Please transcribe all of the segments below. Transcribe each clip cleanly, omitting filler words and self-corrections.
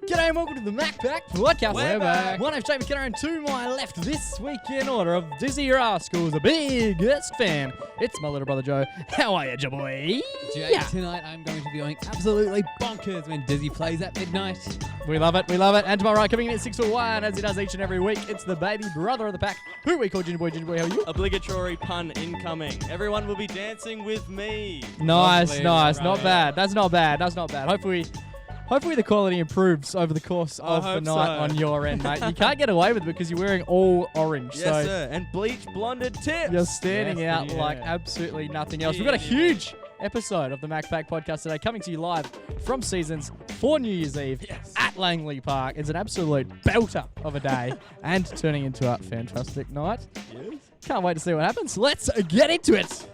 G'day and welcome to the MacPack podcast. We're back. My name's Jamie Kenner, and to my left this week in order of Dizzy Rascal's biggest fan, it's my little brother Joe. How are you, boy? Jay, tonight I'm going to be going absolutely bonkers when Dizzy plays at midnight. We love it, we love it. And to my right, coming in at 6'1", as he does each and every week, it's the baby brother of the pack, who we call Ginger Boy. Ginger Boy, how are you? Obligatory pun incoming. Everyone will be dancing with me. Nice, Lovely, nice. right. Not bad. That's not bad. That's not bad. Hopefully the quality improves over the course of the hope night so. on your end, mate. You can't get away with it because you're wearing all orange. Yes, so sir. And bleach blonded tips. you're standing Yes, out yeah. like absolutely nothing else. We've got a huge episode of the MacPack podcast today coming to you live from Seasons for New Year's Eve at Langley Park. It's an absolute belter of a day and turning into a fantastic night. Yes. Can't wait to see what happens. Let's get into it.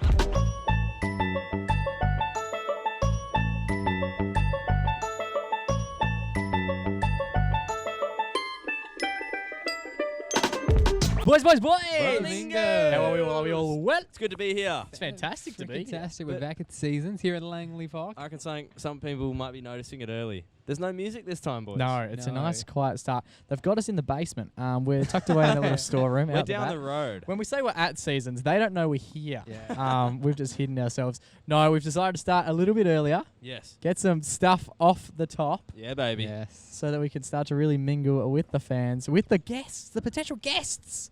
Boys, Bingo. How are we all? Are we all well? It's good to be here. It's fantastic to be here. Fantastic. We're back at Seasons here at Langley Park. I reckon some people might be noticing it early. There's no music this time, boys. No, it's a No. nice quiet start. They've got us in the basement. We're tucked away in the little storeroom. We're out down back. the road. When we say we're at Seasons, they don't know we're here. Yeah. We've just hidden ourselves. No, we've decided to start a little bit earlier, Yes. get some stuff off the top, Yeah, baby. Yes. so that we can start to really mingle with the fans, with the guests, the potential guests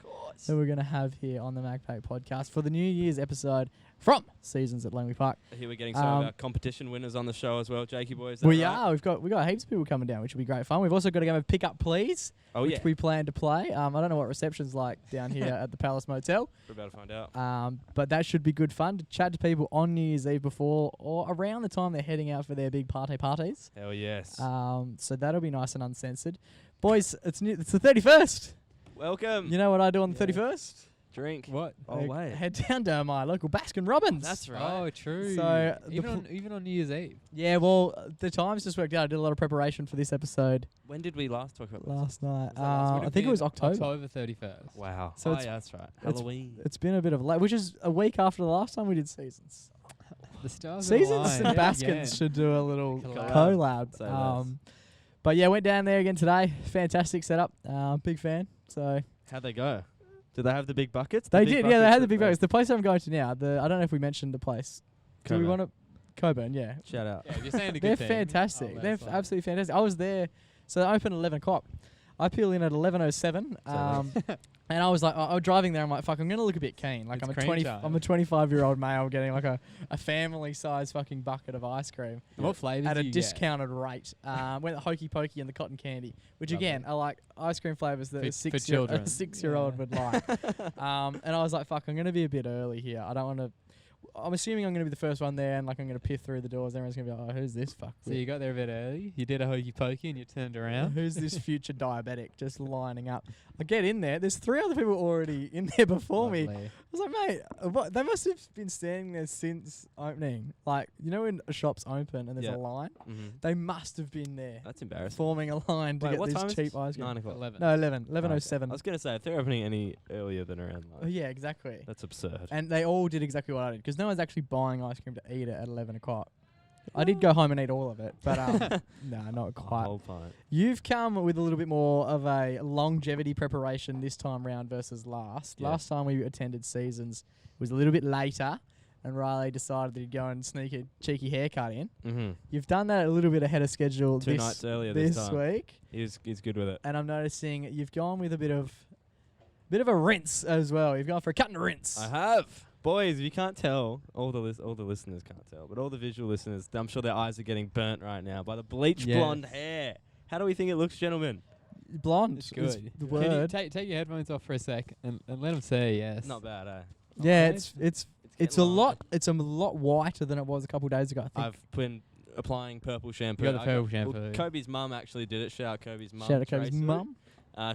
that we're going to have here on the MacPack podcast for the New Year's episode from Seasons at Langley Park. Here we're getting some of our competition winners on the show as well, Jakey boys. Is that We right? are. We've got heaps of people coming down, which will be great fun. We've also got a game of Pick Up Please, Oh, which yeah. we plan to play. I don't know what reception's like down here at the Palace Motel, We're about to find out. but that should be good fun to chat to people on New Year's Eve before or around the time they're heading out for their big parties. Hell yes. So that'll be nice and uncensored. Boys, it's the 31st. Welcome. You know what I do on the 31st? Drink. What? Oh, I wait. head down to my local Baskin Robbins. That's right. Oh, true. So even on New Year's Eve. Yeah, well, the times just worked out. I did a lot of preparation for this episode When did we last talk about this? last night. Was that last week? I think it was October. October 31st. Wow. So Oh, it's- yeah, that's right. it's- Halloween. It's been a bit of late, which is a week after the last time we did Seasons. The stars Seasons align. and Yeah, Baskins again. should do a little Collab. collab. Say less. But yeah, went down there again today. Fantastic setup. Big fan. So How'd they go? Did they have the big buckets? they The big did. Yeah, they buckets had the that big buckets. The place I'm going to now. I don't know if we mentioned the place. Do we Coburn. want to? Coburn. Yeah. Shout out. Yeah, you're saying a They're good thing. fantastic. Oh, They're that's fine. absolutely fantastic. I was there. So they open at 11 o'clock. I peel in at 11:07. And I was like, I was driving there. I'm like, fuck, I'm gonna look a bit keen. Like It's I'm a cream 20. time. I'm a 25-year-old male getting like a family-sized fucking bucket of ice cream What flavors at do a you get? discounted rate. Went the hokey pokey and the cotton candy, which Lovely. again are like ice cream flavors that For a children. six-year-old Yeah. would like. And I was like, fuck, I'm gonna be a bit early here. I don't want to. I'm assuming I'm going to be the first one there, and like I'm going to piff through the doors. Everyone's going to be like, "Oh, who's this fuck?" So you got there a bit early. You did a hokey pokey and you turned around. Who's this future diabetic just lining up? I get in there. There's 3 other people already in there before me. Lovely. I was like, mate, what? They must have been standing there since opening. Like, you know when a shop's open and there's Yeah. a line? Mm-hmm. They must have been there That's embarrassing. forming a line to Wait, get what this time is cheap this? ice cream. 9 o'clock. 11. No, 11. Oh, okay. 11:07. I was going to say, if they're opening any earlier than around Oh, lunch, yeah, exactly. that's absurd. And they all did exactly what I did because no one's actually buying ice cream to eat it at 11 o'clock. I did go home and eat all of it, but no, not A quite. whole pint. You've come with a little bit more of a longevity preparation this time round versus last. Yeah. Last time we attended Seasons was a little bit later, and Riley decided that he'd go and sneak a cheeky haircut in. Mm-hmm. You've done that a little bit ahead of schedule 2 nights earlier this time. week, He's good with it. and I'm noticing you've gone with a bit of a rinse as well. You've gone for a cut and rinse. I have. Boys, you can't tell, all the listeners can't tell, but all the visual listeners, I'm sure their eyes are getting burnt right now by the bleach Yes. blonde hair. How do we think it looks, gentlemen? Blonde It's is good. the Can you word. take your headphones off for a sec and let them say yes. Not bad, eh? Yeah, Okay. it's getting a long. lot whiter than it was a couple of days ago. I think. I've been applying purple shampoo. You got the I purple well, shampoo. Kobe's mum actually did it. Shout out Kobe's mum. Shout out Kobe's Tracy. mum.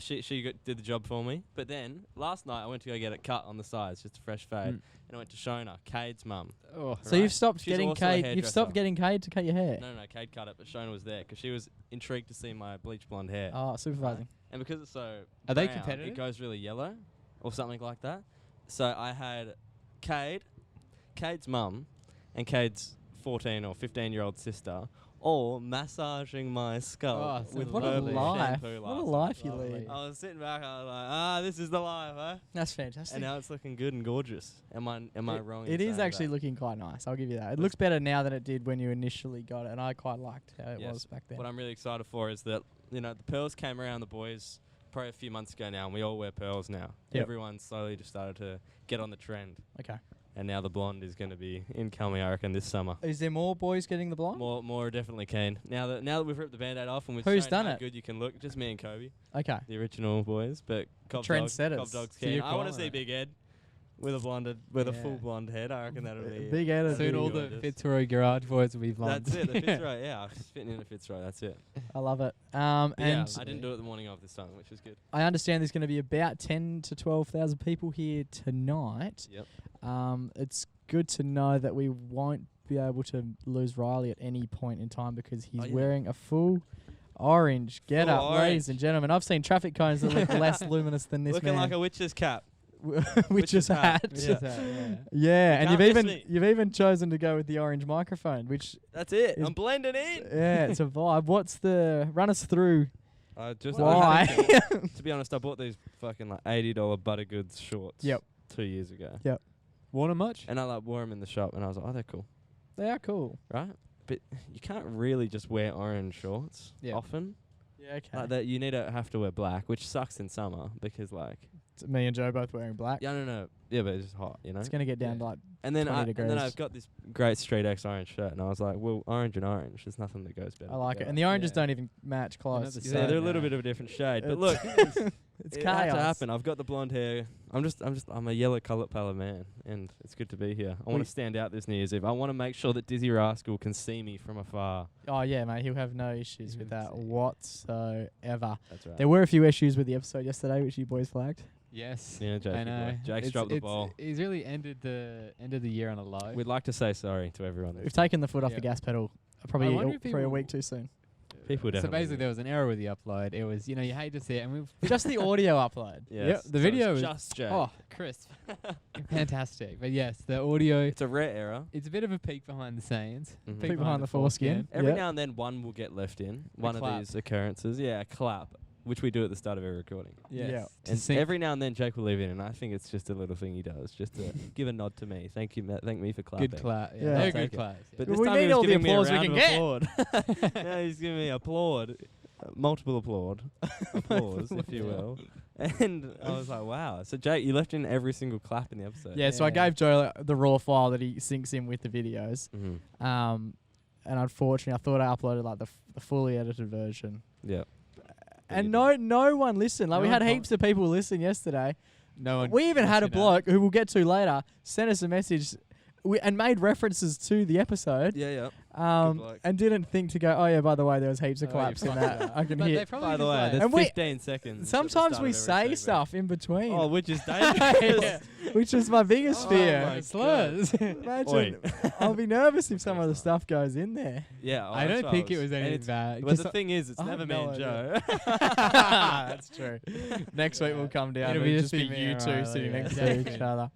She did the job for me. But then last night I went to go get it cut on the sides, just a fresh fade, and I went to Shona, Cade's mum. Oh, So Right. you've stopped She's getting also a Cade. You've hairdresser. stopped getting Cade to cut your hair. No, Cade cut it, but Shona was there because she was intrigued to see my bleach blonde hair. Oh, supervising. And because it's so Are they brown, competitive? it goes really yellow or something like that. So I had Cade's mum, and Cade's 14 or 15-year-old sister or massaging my skull Oh, so with What a purple life. shampoo What a last life you Lovely. lead. I was sitting back, I was like, this is the life, eh? That's fantastic. And now it's looking good and gorgeous. Am I wrong? in It is saying actually that? looking quite nice. I'll give you that. It looks better now than it did when you initially got it, and I quite liked how it Yes. was back then. What I'm really excited for is that, the pearls came around the boys probably a few months ago now, and we all wear pearls now. Yep. Everyone slowly just started to get on the trend. Okay. And now the blonde is going to be incoming, I reckon, this summer. Is there more boys getting the blonde? More definitely keen. Now that we've ripped the band-aid off and we've Who's shown done how it? good you can look, just me and Covvy, Okay. the original boys. But Cov Trendsetters. Dog's So keen. you're I want to calling see it. Big Ed with a Yeah. full blonde head. I reckon that'll be Big Ed. Soon all the Fitzroy garage boys will be blonde. That's it. The Fitzroy. Yeah, I'm just fitting in a Fitzroy. That's it. I love it. But yeah, And I didn't do it the morning of this time, which was good. I understand there's going to be about 10 to 12,000 people here tonight. Yep. It's good to know that we won't be able to lose Riley at any point in time because he's yeah. wearing a full orange get up, Full ladies orange. and gentlemen. I've seen traffic cones that look less luminous than this Looking man. like a witch's cap. Which witch's is hat. hat. Yes, yeah. Yeah, and can't you've miss even me. you've even chosen to go with the orange microphone, which That's it. Is- I'm blending in. yeah, it's a vibe. What's the run us through why? To be honest, I bought these fucking like $80 Buttergoods shorts. Yep. 2 years ago. Worn 'em much? And I wore them in the shop, and I was like, oh, they're cool, They are cool. right? But you can't really just wear orange shorts Yeah. often. Yeah, okay. Like that, you need to have to wear black, which sucks in summer because like, Me and Joe both wearing black. yeah, no, yeah, but it's just hot, It's gonna get down Yeah. to like And then 20 and then degrees. I've got this great Street X orange shirt, and I was like, well, orange and orange, there's nothing that goes better. I like it, together. and the oranges Yeah. don't even match close. the Yeah, same. they're a little Yeah. bit of a different shade, but It's- look, it's it chaos. had to happen. I've got the blonde hair. I'm a yellow colour palette man, and it's good to be here. I want We- to stand out this New Year's Eve. I want to make sure that Dizzy Rascal can see me from afar. Oh yeah, mate, he'll have no issues with that whatsoever. That's right. There were a few issues with the episode yesterday, which you boys flagged. Yes. Yeah, Jake, I know. Jake's It's- dropped the it's- ball. He's really ended the year on a low. We'd like to say sorry to everyone. We've taken the foot off Yeah. the gas pedal. I Probably wonder if probably a people- week too soon. People So definitely basically, do. there was an error with the upload. It was, you hate to see it, and we've Just the audio upload. Yes. the So it's video is- just Jake. oh crisp, fantastic. But yes, the audio. It's a rare error. It's a bit of a peek behind the scenes. Mhm. Peek behind the foreskin. Every Yep. now and then one will get left in. One of clap. these occurrences. Yeah, a clap, which we do at the start of every recording. Yes. Yeah. To And sync. every now and then Jake will leave in, and I think it's just a little thing he does, just to give a nod to me. Thank me for clapping. Good clap. Yeah. Yeah, I'll they're take good it. claps. But yeah. this We time he need was all the giving me a applause we round can of get. applaud. Now he's giving me multiple applause, if you will. And I was like, wow. So Jake, you left in every single clap in the episode. Yeah, so I Yeah. gave Joe the raw file that he syncs in with the videos. Mm-hmm. And unfortunately, I thought I uploaded like the fully edited version. Yeah. And you no one listened. Like No we had one heaps of people listen yesterday. No one. We even had a watching bloke who we'll get to later send us a message and made references to the episode. Yeah, yeah. bloke. And didn't think to go, oh yeah, by the way, there was heaps of Oh, claps you in fucked that. it up. I can But they hear. probably By the just way, like- there's And we- 15 seconds. at the Sometimes start we of every say segment. stuff in between. Oh, which is dangerous. Yeah, which is my biggest Oh fear. my slurs. Imagine, I'll be nervous if some of the stuff goes in there. Yeah, I don't think it was and anything it's- bad. But Just the thing is, it's I never have me no and idea. Joe. That's true. Next week we'll come down. It'll It'll be just just be me you and two Riley, sitting yeah. next to each Exactly. other.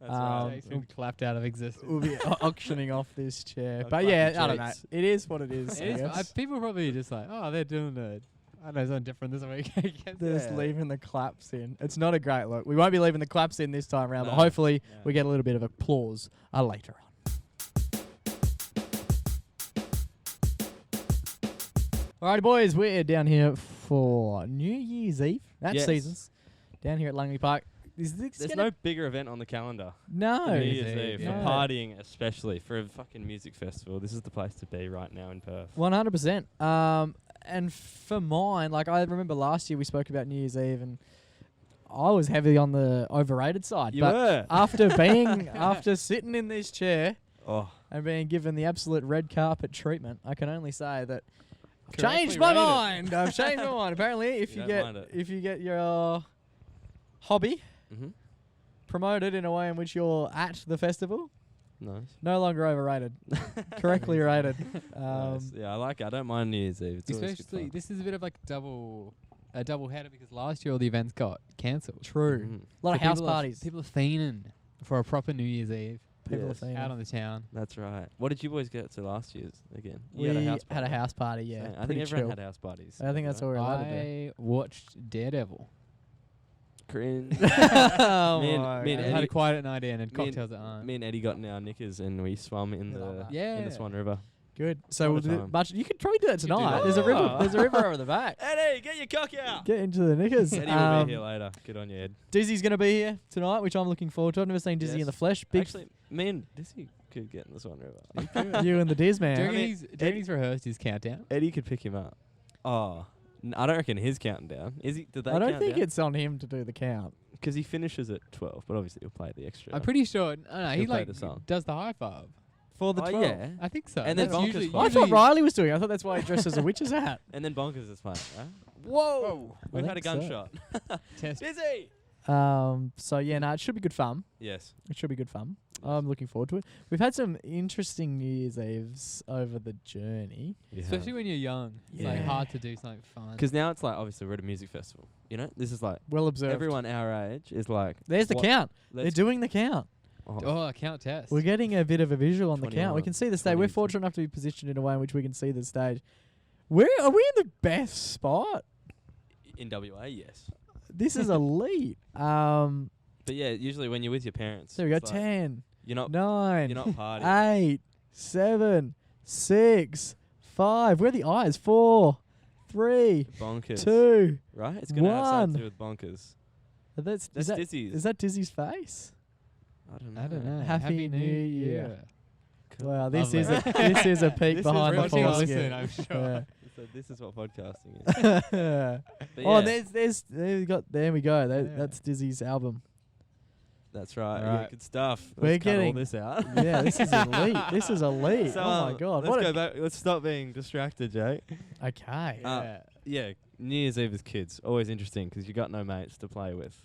That's right. Jake's been clapped out of existence. We'll be auctioning off this chair. I'll But clap yeah, the I don't know. cheeks. It is what it is. It I is, guess. people probably just like, oh, they're doing it. I know something different this week. I guess. They're just Yeah. leaving the claps in. It's not a great look. We won't be leaving the claps in this time round, but No. hopefully No. we get a little bit of applause later on. Alrighty, boys, we're down here for New Year's Eve. That's Yes. seasons. Down here at Langley Park. Is this There's gonna- no bigger event on the calendar. No. New New Year's Year's Eve. Eve, For yeah. partying especially. For a fucking music festival. This is the place to be right now in Perth. 100%. And for mine, like I remember last year we spoke about New Year's Eve, and I was heavy on the overrated side. You but were. after sitting in this chair Oh. and being given the absolute red carpet treatment, I can only say that I've Correctly changed my rated. mind. I've changed my mind. Apparently, You don't mind it. if you get your hobby Mm-hmm. promoted in a way in which you're at the festival, Nice. no longer overrated. Correctly rated. Nice. Yeah, I like it. I don't mind New Year's Eve. It's always good Especially, fun. this is a bit of like a double header because last year all the events got cancelled. True. Mhm. A lot of So house people are- parties. People are fiending for a proper New Year's Eve. People Yes. have seen Out them. on the town. That's right. What did you boys get to last year's again? We You had a house party, yeah. I think pretty everyone chill. had house parties. I think that's all we're allowed to do. I watched Daredevil. Cringe. Oh Me and- my me and God. I had a Eddie- quiet night in and me and- cocktails at home. Me and Eddie got in our knickers and we swam in I love the that. Yeah. in the Swan River. Good. So we'll What a do time. much. You could probably do that could do tonight. that. There's a river. Oh. There's a river over the back. Eddie, get your cock out. Get into the knickers. Eddie will be here later. Good on you, Ed. Dizzy's going to be here tonight, which I'm looking forward to. I've never seen Dizzy Yes. in the flesh. Big Actually, me and Dizzy could get in the Swan River. you and the Diz Do you man. reckon he's rehearsed his countdown? Eddie could pick him up. Oh, I don't reckon his counting down. Is he? Did they I don't count think down? it's on him to do the count. Because he finishes at 12, but obviously he'll play the extra. I'm pretty sure. No, he He'll play like the song. does the high five. For the 12. yeah. I think so. And then That's Bonkers usually, five. I usually thought Riley was doing it. I thought that's why he dressed as a witch's hat. And then Bonkers is playing, right? Whoa. We've had a think so. gunshot. test. Dizzy! So yeah, no, it should be good fun. Yes. It should be good fun. I'm looking forward to it. We've had some interesting New Year's Eves over the journey. Especially when you're young. It's like Yeah. hard to do something fun. Because now it's like, obviously, we're at a music festival. You know? This is like, Well observed. everyone our age is like, There's the what- count. They're let's- doing the count. Oh, count test. We're getting a bit of a visual on the count. We 21, can see the stage. We're 20. fortunate enough to be positioned in a way in which we can see the stage. Where are we in the best spot? in WA, yes. This is elite. But yeah, usually when you're with your parents, There we go. it's like 10, you're not 9, you're not partying. 8, 7, 6, 5. Where are the eyes? 4, 3, Bonkers. 2. Right? It's gonna have something 1. to do with bonkers. That's That's that, Dizzy's. is that Dizzy's face? I don't know. I don't know. Happy New Year. Cool. Wow, this Lovely. is a this is a peek This is behind the Watching or foreskin. listen, I'm sure. So this is what podcasting is. Yeah. But Oh, yeah, there we go. Yeah. That's Dizzy's album. that's right. Alright. Yeah, good stuff. We're Let's cut all getting- this out. Yeah, this is elite. This is elite. So, oh my god. Let's What go a, back. Let's stop being distracted, Jake. okay. Yeah, New Year's Eve as kids, always interesting because you got no mates to play with.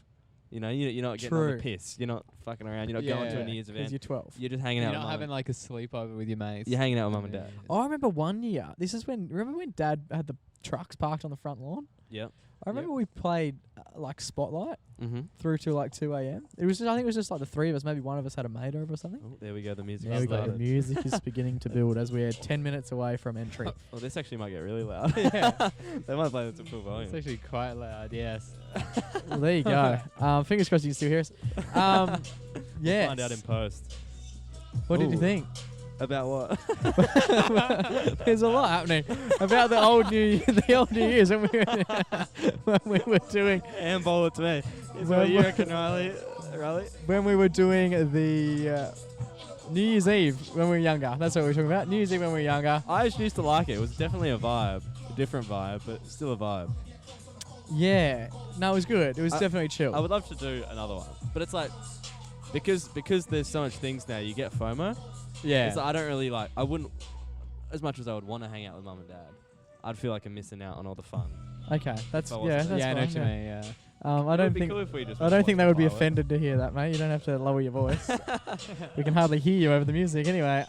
You know, you're not getting on True. the piss. You're not fucking around. You're not going to a Yeah. New Year's Because event. you're 12. You're just hanging You're out. not with mum having and- like a sleepover with your mates. You're hanging out with mum and dad. I remember one year. This is when. Remember when Dad had the trucks parked on the front lawn? Yep. I remember we played like Spotlight Mm-hmm. through till like 2 a.m. It was. I think it was just like the three of us. Maybe one of us had a mate over or something. Oh, there we go. The music There we go. The started. music is beginning to build as we're 10 minutes away from entry. Oh, this actually might get really loud. Yeah. They might play this at full It's volume. actually quite loud, yes. Well, there you go. Fingers crossed you can still hear us. Yeah. Find out in post. What did you Ooh. think? About what? There's a lot happening about the old New Year's when we were doing Handball it to me. Is Well, what you well- reckon, Riley? Riley? when we were doing the New Year's Eve when we were younger. That's what we were talking about. New Year's Eve when we were younger. I just used to like it. It was definitely a vibe. A different vibe, but still a vibe. Yeah. No, it was good. It was I- definitely chill. I would love to do another one. But it's like, because there's so much things now, you get FOMO. yeah. It's like, I don't really like, I wouldn't, as much as I would want to hang out with mum and dad, I'd feel like I'm missing out on all the fun. Okay. That's If I yeah. wasn't- That's yeah, I know fine, what you yeah. mean, yeah. I It would don't be think. cool if we just I don't think they would be watched the offended to hear that, mate. You don't have to lower your voice. We can hardly hear you over the music. Anyway,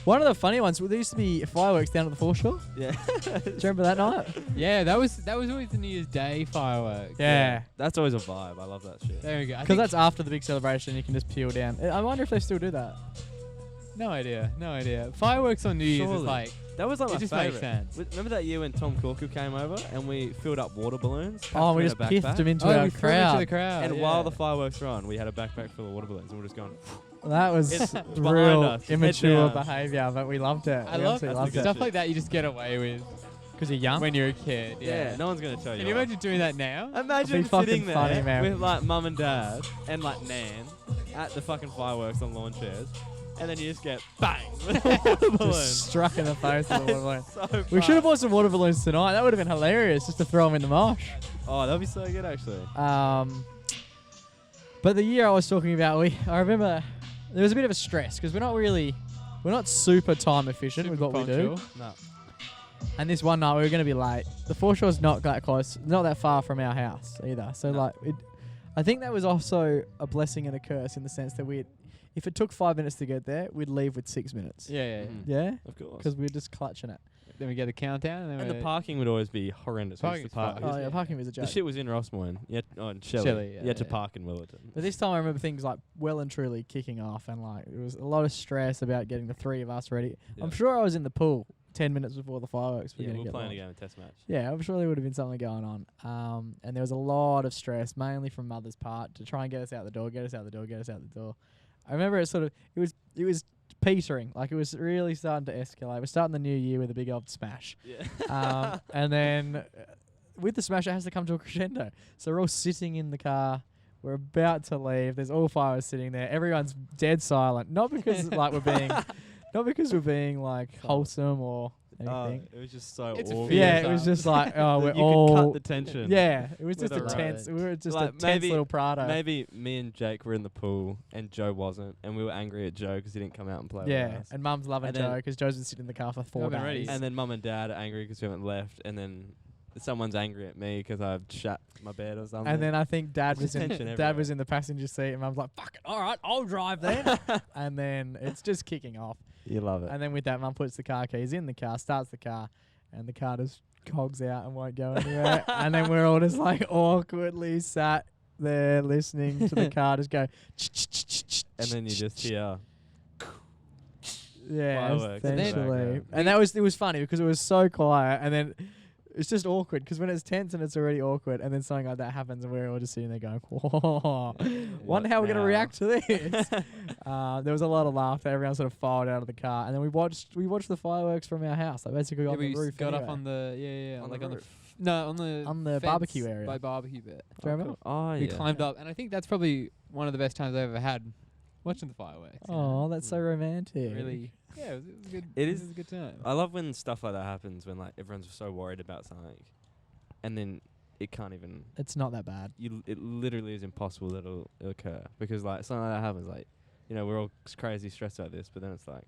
one of the funny ones. There used to be fireworks down at the foreshore. fireworks. Yeah. Do you remember that night? Yeah, that was always the New Year's Day fireworks. Yeah. That's always a vibe. I love that shit. There we go. I Because think- that's after the big celebration. You can just peel down. I wonder if they still do that. no idea. Fireworks on New Year's is Surely. like, That was like it my just favorite. makes sense. Remember that year when Tom Corker came over and we filled up water balloons? packed Oh, we them in just a piffed backpack? them into we our threw it into crowd. the crowd. And yeah. while the fireworks were on, we had a backpack full of water balloons and we're just going. That was It's behind real us, head immature down. behaviour, but we loved it. I We love absolutely loved good it. stuff shit. like that you just get away with Because you're young. when you're a kid. Yeah. No one's gonna tell you. Can you off. imagine doing that now? Imagine Be fucking sitting there funny, man. with like mum and dad and like Nan at the fucking fireworks on lawn chairs, and then you just get bang with a water balloon. Just struck in the face with a water balloon. So We should have fun. bought some water balloons tonight. That would have been hilarious just to throw them in the marsh. Oh, that'd be so good actually. But the year I was talking about, I remember there was a bit of a stress because we're not super time efficient with what we do. Punctual. No. And this one night we were going to be late. The foreshore's not that close, not that far from our house either. So No. I think that was also a blessing and a curse in the sense that if it took 5 minutes to get there, we'd leave with 6 minutes. Yeah. Mhm. Yeah? Of course. Because we were just clutching it. then we get the countdown, and then And the parking would always be horrendous. We used to Parking's park- fine. Oh yeah, parking was a joke. The shit was in Rossmoyne. And Shelley. Shelley, You had to yeah. park in Willerton. But this time I remember things like well and truly kicking off, and like there was a lot of stress about getting the three of us ready. Yeah. I'm sure I was in the pool 10 minutes before the fireworks were Yeah, going we to were get playing a launched. game of test match. Yeah, I'm sure there would have been something going on. And there was a lot of stress, mainly from mother's part, to try and get us out the door, get us out the door, get us out the door. I remember it it was petering, like it was really starting to escalate. We're starting the new year with a big old smash. Yeah. And then with the smash, it has to come to a crescendo. So we're all sitting in the car. We're about to leave. There's all fireworks sitting there. Everyone's dead silent. Not because like we're being like wholesome or anything. It was just so It's a awkward. fear Yeah, it zone. was just like, oh, we're You all. could cut the tension. Yeah, it was With just a a tense. rope. We were just Like, a tense maybe- little Prado. Maybe me and Jake were in the pool and Joe wasn't, and we were angry at Joe because he didn't come out and play Yeah, with us. and Mum's loving And Joe then- because Joe's been sitting in the car for 4 I've been days. ready. And then Mum and Dad are angry because we haven't left, and then someone's angry at me because I've shut my bed or something. And then I think Dad There's was in tension Dad was everywhere. in the passenger seat, and Mum's like, "Fuck it, all right, I'll drive then." And then it's just kicking off. you love it. And then with that, Mum puts the car keys in the car, starts the car, and the car just cogs out and won't go anywhere. And then we're all just like awkwardly sat there listening to the car just go. And then you just hear. Yeah, Fireworks in the essentially. background. And it was funny because it was so quiet, and then it's just awkward because when it's tense and it's already awkward, and then something like that happens, and we're all just sitting there going, "Whoa, wonder how we're gonna now? react to this." There was a lot of laughter. Everyone sort of filed out of the car, and then we watched the fireworks from our house. Like basically on the roof. got anyway. up on the On like the on the roof. on the the fence barbecue area. by barbecue bit. Do you remember? Oh, We yeah. climbed up, and I think that's probably one of the best times I've ever had watching the fireworks. you know? Oh, that's so romantic. Really, yeah, it was good. It It is- was a good time. I love when stuff like that happens when like everyone's so worried about something, and then it can't even. It's not that bad. It literally is impossible that it'll occur because like something like that happens. Like, we're all crazy stressed about this, but then it's like,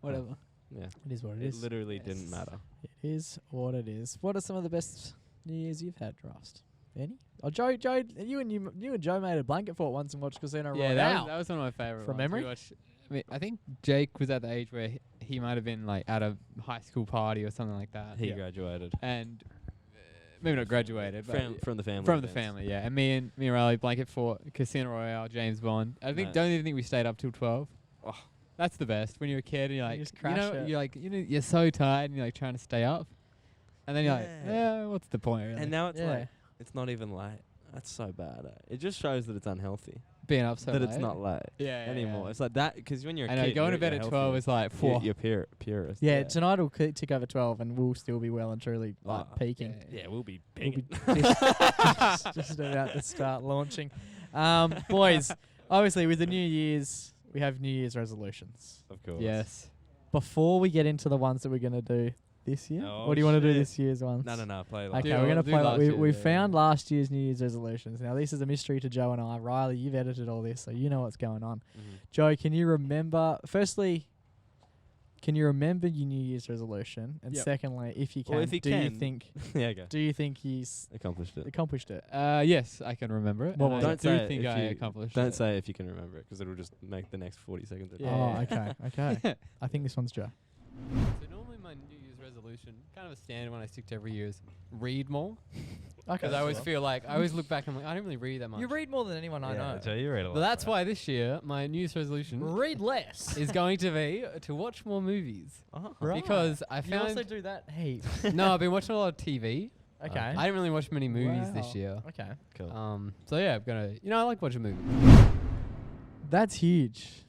Whatever. yeah, It is what it it is. literally didn't Yes. matter. It is what it is. What are some of the best New Year's you've had, Rost? Any? Oh, Joe, you and Joe made a blanket fort once and watched Casino Yeah, Royale. that was one of my favorite. From ones. memory? We watched- I mean, I think Jake was at the age where he might have been like at a high school party or something like that. He graduated And maybe not graduated, but from the family. from the events. family, yeah. And me and Riley blanket fort Casino Royale, James Bond. I think Nice. don't even think we stayed up till 12. Oh. That's the best when you're a kid and you're like, just crash it. you're like, you're so tired and you're like trying to stay up, and then you're like, Yeah. yeah, what's the point? Really? And now it's Yeah. like it's not even late. That's so bad. It just shows that it's unhealthy. being up so that late. it's not late yeah, anymore. Yeah. It's like that because when you're a I know kid, going to you're bed at healthy. 12 is like You're purist. Yeah, tonight will tick over 12 and we'll still be well and truly like Oh, peaking. yeah. Yeah, we'll be We'll big. be just about to start launching. Boys, obviously with the New Year's, we have New Year's resolutions. Of course. Yes. Before we get into the ones that we're going to do this year, Oh, what do you want to do shit. this year's ones? No. Play like Okay, Do we're going to do play. last We, year, we yeah, found yeah. last year's New Year's resolutions. Now, this is a mystery to Joe and I. Riley, you've edited all this, so you know what's going on. Joe, can you remember, firstly, can you remember your New Year's resolution? And Yep. secondly, if you can, Well, if you do you can. think Yeah, go. do you think he's Accomplished it. accomplished it? Yes, I can remember it. What and was I it? do Don't say think if I you- accomplished Don't it. say if you can remember it because it'll just make the next 40 seconds. Yeah. Oh, okay, okay. I think this one's Joe. So normally my New Year's resolution, kind of a standard one I stick to every year, is read more. Okay, Because I always feel like, I always look back and I'm like, I don't really read that much. you read more than anyone I know. Joe, you read a lot. But that's why this year, my New Year's resolution Read less. is going to be to watch more movies. Right. Because I You also found... do that heaps. No, I've been watching a lot of TV. Okay. I didn't really watch many movies this Wow. year. Okay. Cool. So yeah, I'm gonna... I like watching movies. That's huge.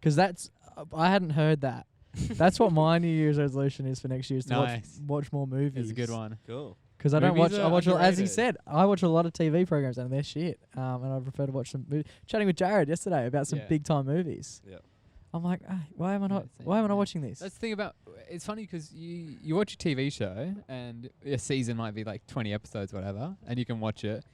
Because that's... I hadn't heard that. That's what my New Year's resolution is for next year, is to Nice. watch more movies. It's a good one. Cool. Because I don't watch... Movies I are watch, as he underrated. said, I watch a lot of TV programs and they're shit. And I prefer to watch some movies. Chatting with Jarrad yesterday about some Yeah. big-time movies. Yeah. I'm like, why am I not... same, Why am I not yeah. watching this? That's the thing about... It's funny because you watch a TV show and a season might be like 20 episodes, whatever, and you can watch it.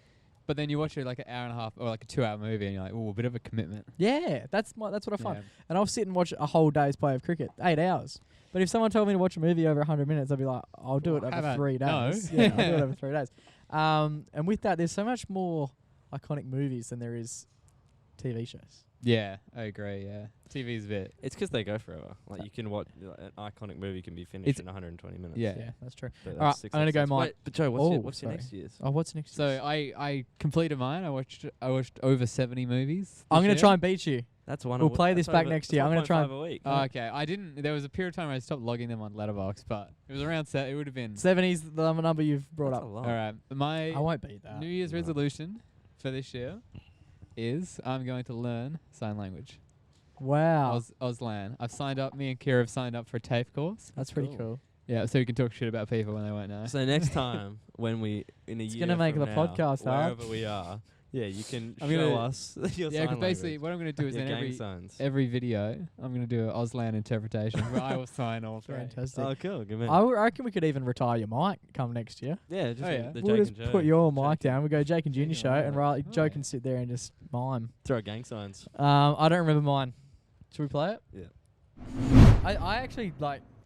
But then you watch it like an hour and a half or like a 2-hour movie and you're like, a bit of a commitment. Yeah, that's what I find. Yeah. And I'll sit and watch a whole day's play of cricket, 8 hours. But if someone told me to watch a movie over 100 minutes, I'd be like, I'll do it Well, how over about 3 no? days. Yeah, I'll do it over 3 days. And with that, there's so much more iconic movies than there is TV shows. Yeah, I agree. Yeah, TV's a bit. It's because they go forever. Like you can watch an iconic movie can be finished in 120 minutes. Yeah. Yeah, that's true. But All right, that's I'm gonna go 6 mine. Wait, but Joe, what's your sorry. next year's? Oh, what's next? So I completed mine. I watched over 70 movies. I'm gonna this try year. and beat you. That's one. We'll a play that's this back over- next that's year. I'm gonna try 1.5 a week. Oh, okay, I didn't. There was a period of time where I stopped logging them on Letterboxd, but it was around. It would have been. 70's the number you've brought That's up. a lot. All right, my I won't beat that. New Year's No. resolution for this year is I'm going to learn sign language. Wow, Auslan. I've signed up. Me and Kira have signed up for a TAFE course. that's pretty Cool. cool. Yeah, so we can talk shit about people when they won't know. So next time when we in a It's year gonna make from the now, podcast hard. wherever we are, yeah, you can I'm show gonna- us your Yeah, sign because basically language. what I'm going to do is Your in gang signs. every video, I'm going to do an Auslan interpretation where I will sign all three. Fantastic. Oh, cool. Good man. I reckon we could even retire your mic come next year. Yeah, just Oh, yeah. the We'll Jake just and Joe. put your Jake mic and- down. We go Jake and Junior Yeah, show, and yeah. Riley, Joe yeah. can sit there and just mime. Throw gang signs. I don't remember mine. Should we play it? Yeah. I actually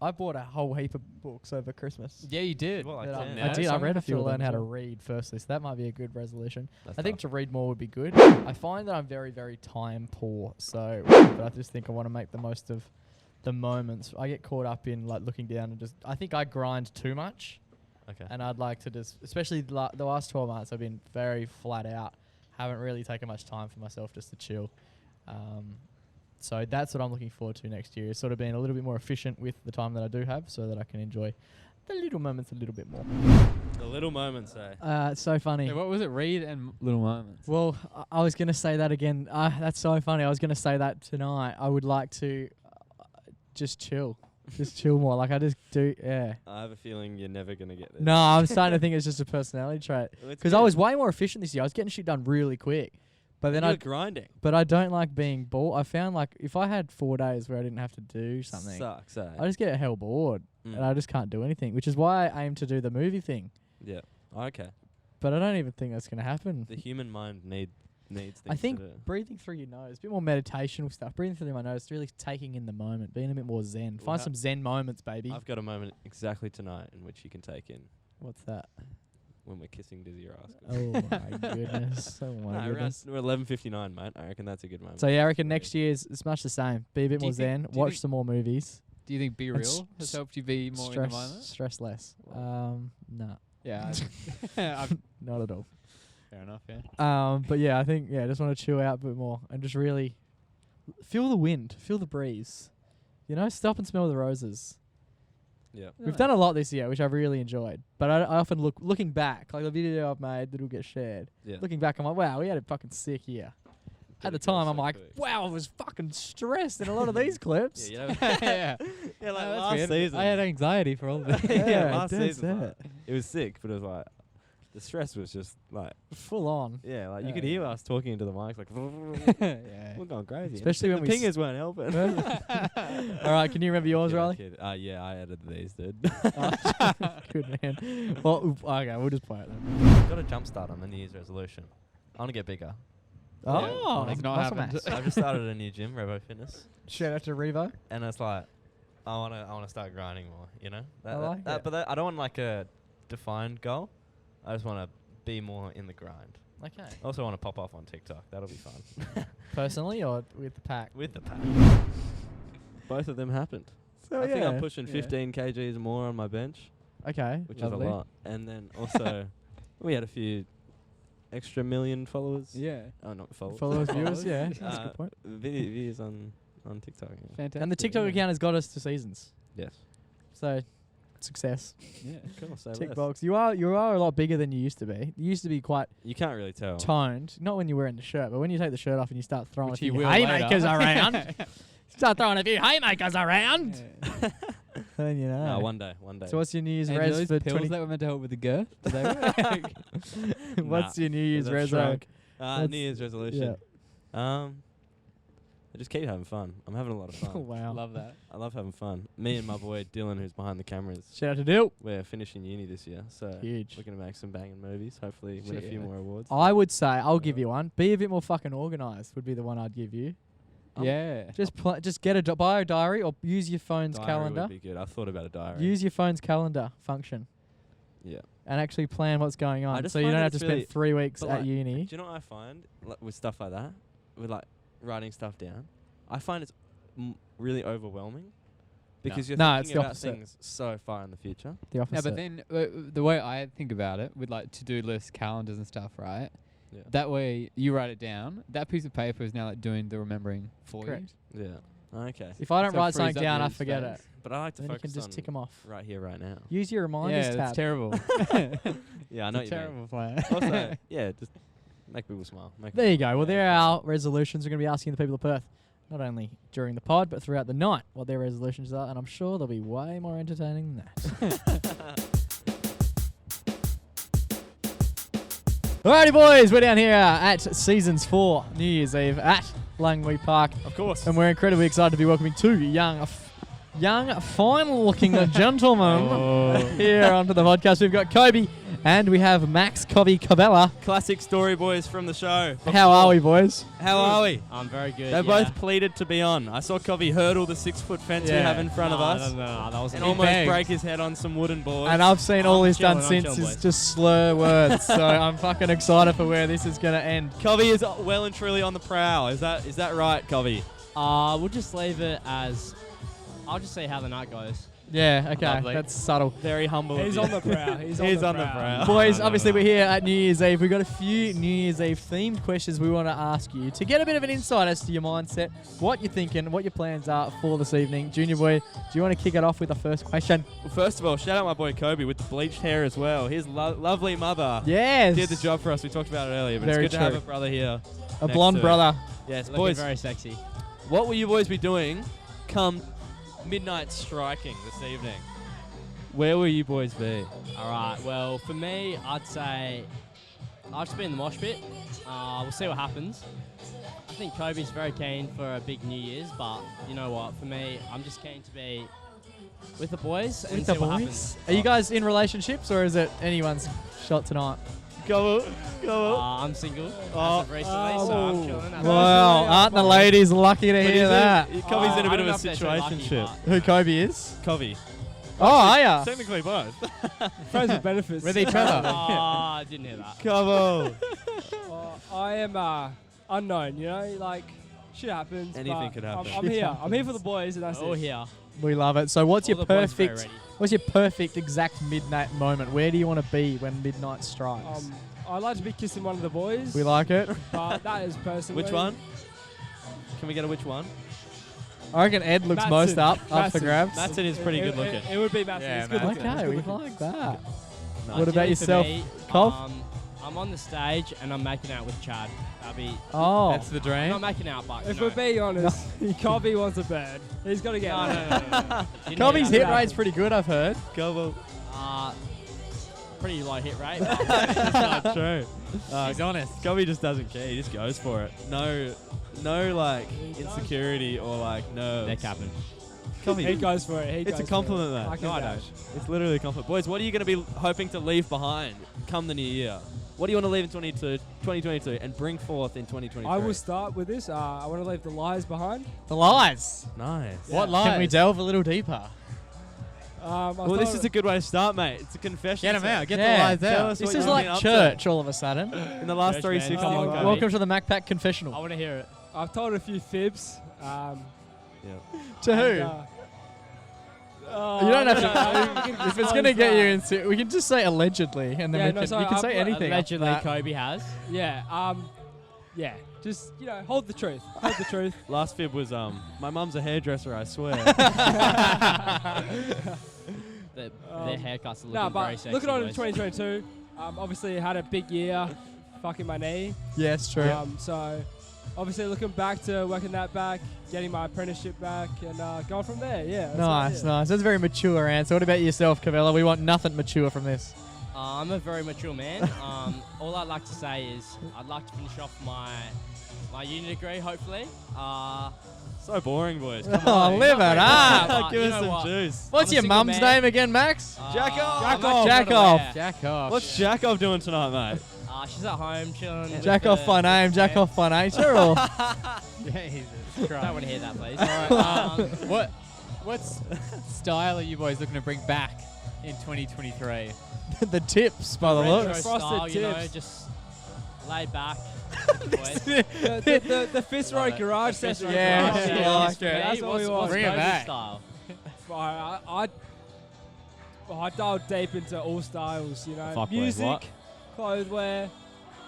I bought a whole heap of books over Christmas. Yeah, you did. Well, that ten. I did. so I I'm read gonna a few have to to learn learn how to as well. read firstly, so that might be a good resolution. That's I think tough. to read more would be good. I find that I'm very, very time poor, so but I just think I want to make the most of the moments. I get caught up in looking down and just. I think I grind too much, Okay. and I'd like to just, especially the last 12 months, I've been very flat out. Haven't really taken much time for myself just to chill. So that's what I'm looking forward to next year, is sort of being a little bit more efficient with the time that I do have so that I can enjoy the little moments a little bit more. The little moments, eh? It's so funny. Yeah, what was it? Read and little moments. Well, I was going to say that again. That's so funny. I was going to say that tonight. I would like to just chill. Just chill more. Like I just do, yeah. I have a feeling you're never gonna get there. No, I'm starting to think it's just a personality trait. Well, it's Because I good. was way more efficient this year. I was getting shit done really quick. But then You're grinding. But I don't like being bored. I found like if I had 4 days where I didn't have to do something, Sucks, eh? I just get hell bored Mm. and I just can't do anything. Which is why I aim to do the movie thing. Yeah. Okay. But I don't even think that's going to happen. The human mind needs things I think to do. breathing through your nose, a bit more meditational stuff. Breathing through my nose, really taking in the moment, being a bit more zen. Well, Find some zen moments, baby. I've got a moment exactly tonight in which you can take in What's that? when we're kissing Dizzy Rascal. Oh my goodness. Oh my Around goodness. we're 11:59, mate. I reckon that's a good moment. So yeah, I reckon next year's it's much the same. Be a bit Do more you think- zen. do you Watch think- some more movies. Do you think Be And Real has helped you be more in the moment? Stress less. No, Yeah. I've- not at all. fair enough, yeah. But yeah, I think I just want to chill out a bit more and just really feel the wind, feel the breeze. You know, stop and smell the roses. Yeah. We've done a lot this year, which I've really enjoyed. But I often looking back, like the video I've made that'll get shared. Yeah. Looking back, I'm like, wow, we had a fucking sick year. At the It goes time, so I'm like, quick. wow, I was fucking stressed in a lot of these clips. Yeah, you know, yeah. yeah, like Oh, that's last weird. season. I had anxiety for all of it. yeah, last dead season. set. It was sick, but it was like the stress was just like Full on. yeah, like you Yeah. could hear us talking into the mics like yeah. we're going crazy. Especially the when we pingers weren't helping. All right, can you remember yours, Yeah, Riley? kid. Yeah, I edited these, dude. Good man. Well, okay, we'll just play it then. Got a jump start on the New Year's resolution. I want to get bigger. Oh, It's not muscle happened. mass. I've just started a new gym, Revo Fitness, Shout out to Revo. and it's like I wanna start grinding more. You know, I like it. but I don't want like a defined goal. I just want to be more in the grind. Okay. I also want to pop off on TikTok. That'll be fun. Personally or with the pack? With the pack. Both of them happened. So I think I'm yeah. pushing Yeah. 15 kgs more on my bench, Okay. which lovely. is a lot. And then also, we had a few extra million followers. Yeah. Oh, not followers. Followers, viewers, yeah. Followers. That's a good point. Views on TikTok. Yeah. Fantastic. And the TikTok account has got us to seasons. Yes. So, success. Yeah. Cool. So Tick less. box. You are a lot bigger than you used to be. You used to be quite You can't really tell. toned. Not when you're wearing the shirt, but when you take the shirt off and you start throwing Which a he few will haymakers later. around. Start throwing a few haymakers around. Yeah. Then you know. No, one day. So what's your New Year's And res those for pills 20? that were meant to help with the girth, do they work? What's your New Year's They've res? shrunk. What's- New Year's resolution. I just keep having fun. I'm having a lot of Oh fun. wow. Love that. I love having fun. Me and my boy Dylan, who's behind the cameras, Shout out to Dill. we're finishing uni this year, so Huge. we're gonna make some banging movies. Hopefully, win a Shit, few yeah. more awards. I would say I'll give Yeah. you one. Be a bit more fucking organised would be the one I'd give you. Yeah. Just get a buy a diary or use your phone's Diary calendar. would be good. I thought about a diary. Use your phone's calendar function Yeah. and actually plan what's going I on, just so you find don't that have to it's spend really- 3 weeks but at like, uni. Do you know what I find with stuff like that? with like writing stuff down, I find it's really overwhelming because you're No, it's thinking the about opposite. things so far in the future. The opposite. Yeah, but then the way I think about it, with like to-do lists, calendars and stuff, right? Yeah. That way you write it down. That piece of paper is now like doing the remembering for Correct. Yeah. Okay. If I don't So it write frees something up down, your I forget space. it. But I like to Then you can focus just on tick them off. right here, right now. Use your you. reminders Yeah, tab. that's terrible. Yeah, I know what you mean. Terrible plan. Also, yeah, just make people smile. There you go. Well, there are our resolutions. We're going to be asking the people of Perth, not only during the pod, but throughout the night, what their resolutions are, and I'm sure they'll be way more entertaining than that. Alrighty, boys, we're down here at Seasons 4, New Year's Eve, at Langley Park, Of course. and we're incredibly excited to be welcoming two young, fine-looking gentlemen here onto the podcast. We've got Kobe, and we have Max Covvy Cabela. Classic story boys from the show. How are we, boys? How are we? I'm very good. They both pleaded to be on. I saw Covvy hurdle the 6-foot fence we Yeah. have in front of us No, that was and a almost begged. break his head on some wooden boards. And I've seen all he's done I'm since chilling, is boys. just slur words, so I'm fucking excited for where this is going to end. Covvy is well and truly on the prowl. Is that right, Covvy? We'll just leave it as. I'll just see how the night goes. Yeah, okay, Lovely. that's subtle. Very humble. He's of on you. the prowl. He's on the prowl. Boys, obviously we're here at New Year's Eve. We've got a few New Year's Eve themed questions we want to ask you to get a bit of an insight as to your mindset, what you're thinking, what your plans are for this evening. Junior boy, do you want to kick it off with the first question? Well, first of all, shout out my boy Kobe with the bleached hair as well. His lovely mother Yes. did the job for us. We talked about it earlier, but Very it's good to have true. a brother here. A next blonde to it. brother. Yes, Looking boys. very sexy. What will you boys be doing come midnight striking this evening? Where will you boys be? All right. Well, for me, I'd say I'll just be in the mosh pit. We'll see what happens. I think Kobe's very keen for a big New Year's, but you know what? For me, I'm just keen to be with the boys and With see the what boys? happens. Are you guys in relationships or is it anyone's shot tonight? Go on. I'm single Oh. as of recently, so I'm chilling. That's Wow, aren't the ladies lucky to hear that? Kobe's in a I bit don't of know a if they're too lucky, situationship. but- Who Kobe is? Covey. Oh, are ya? Technically both. Friends with benefits. With each other. I didn't hear that. Covo. I am unknown, you know, like shit happens. Anything but could happen. I'm here. I'm here for the boys, and that's Oh, it. here. We love it. So what's All your the boys very perfect... ready. What's your perfect exact midnight moment? Where do you want to be when midnight strikes? I'd like to be kissing one of the boys. We like it. But that is personally. Which one? Can we get a which one? I reckon Ed looks Mattson. most up for Mattson. grabs. Matson is pretty good looking. It would be Mattson. Yeah, It's good Mattson. looking. It's Okay, good we looking. like that. No. What about Ideally for yourself, me, Cov? I'm on the stage and I'm making out with Chad. That'd be Oh, That's the dream. not making out, but If you know. we're being honest, Covvy wants a bird. He's got to get No, one. no. Didn't Covey's hear hit that. rate's pretty good, I've heard. Covo. Pretty low hit rate. That's not true. He's honest. Covey just doesn't care. He just goes for it. No like insecurity or like nerves. They're capping. Covey. He goes for it. He It's goes a compliment, for it. that. I can No, I vouch. It's literally a compliment. Boys, what are you going to be hoping to leave behind come the new year? What do you want to leave in 2022 and bring forth in 2023? I will start with this. I want to leave the lies behind. The lies. Nice. What lies? Can we delve a little deeper? Well, this is a good way to start, mate. It's a confession. Get him set. out. Get Yeah. the lies Tell out. us This what is you've like been up to church all of a sudden. in the last Church, 360. man. Oh, Kobe. Welcome to the MacPack I confessional. want to hear it. I've told a few fibs. To who? You don't have to. If it's going to get you into, we can just say allegedly, and then Yeah, we no, can, sorry, you can I've say got anything. after Allegedly, that. Kobe has. Yeah. Just hold the truth. Hold the truth. Last fib was my mum's a hairdresser. I swear. Their Um, haircuts are looking No, very but sexy. looking on to boys. 2022. Obviously had a big year, fucking my knee. Yes, true. So obviously looking back to working that back, getting my apprenticeship back, and going from there. Yeah. that's Nice, about it. nice. That's a very mature answer. What about yourself, Cavella? We want nothing mature from this. I'm a very mature man. All I'd like to say is I'd like to finish off my uni degree, hopefully. So boring, boys. Come Oh, on. live it up. but Give you us know some what? juice. What's I'm a your single mum's man. name again, Max? Jack off. I'm Jack actually off. not Jack off. aware. Jack off. What's Jackov doing tonight, mate? She's at home chilling. with Jack off the- by name, Jack off by nature, or Jesus Don't Christ. want to hear that, please. What style are you boys looking to bring back in 2023? the tips by the Retro looks. Frosted style, you know, tips. just laid back. with the boys. The Fitzroy garage session. Yeah, garage. I like it. That's what we want. Bring it Kobe back. style? I dialed deep into all styles, you know. Fuck, wait, Music, what? clotheswear,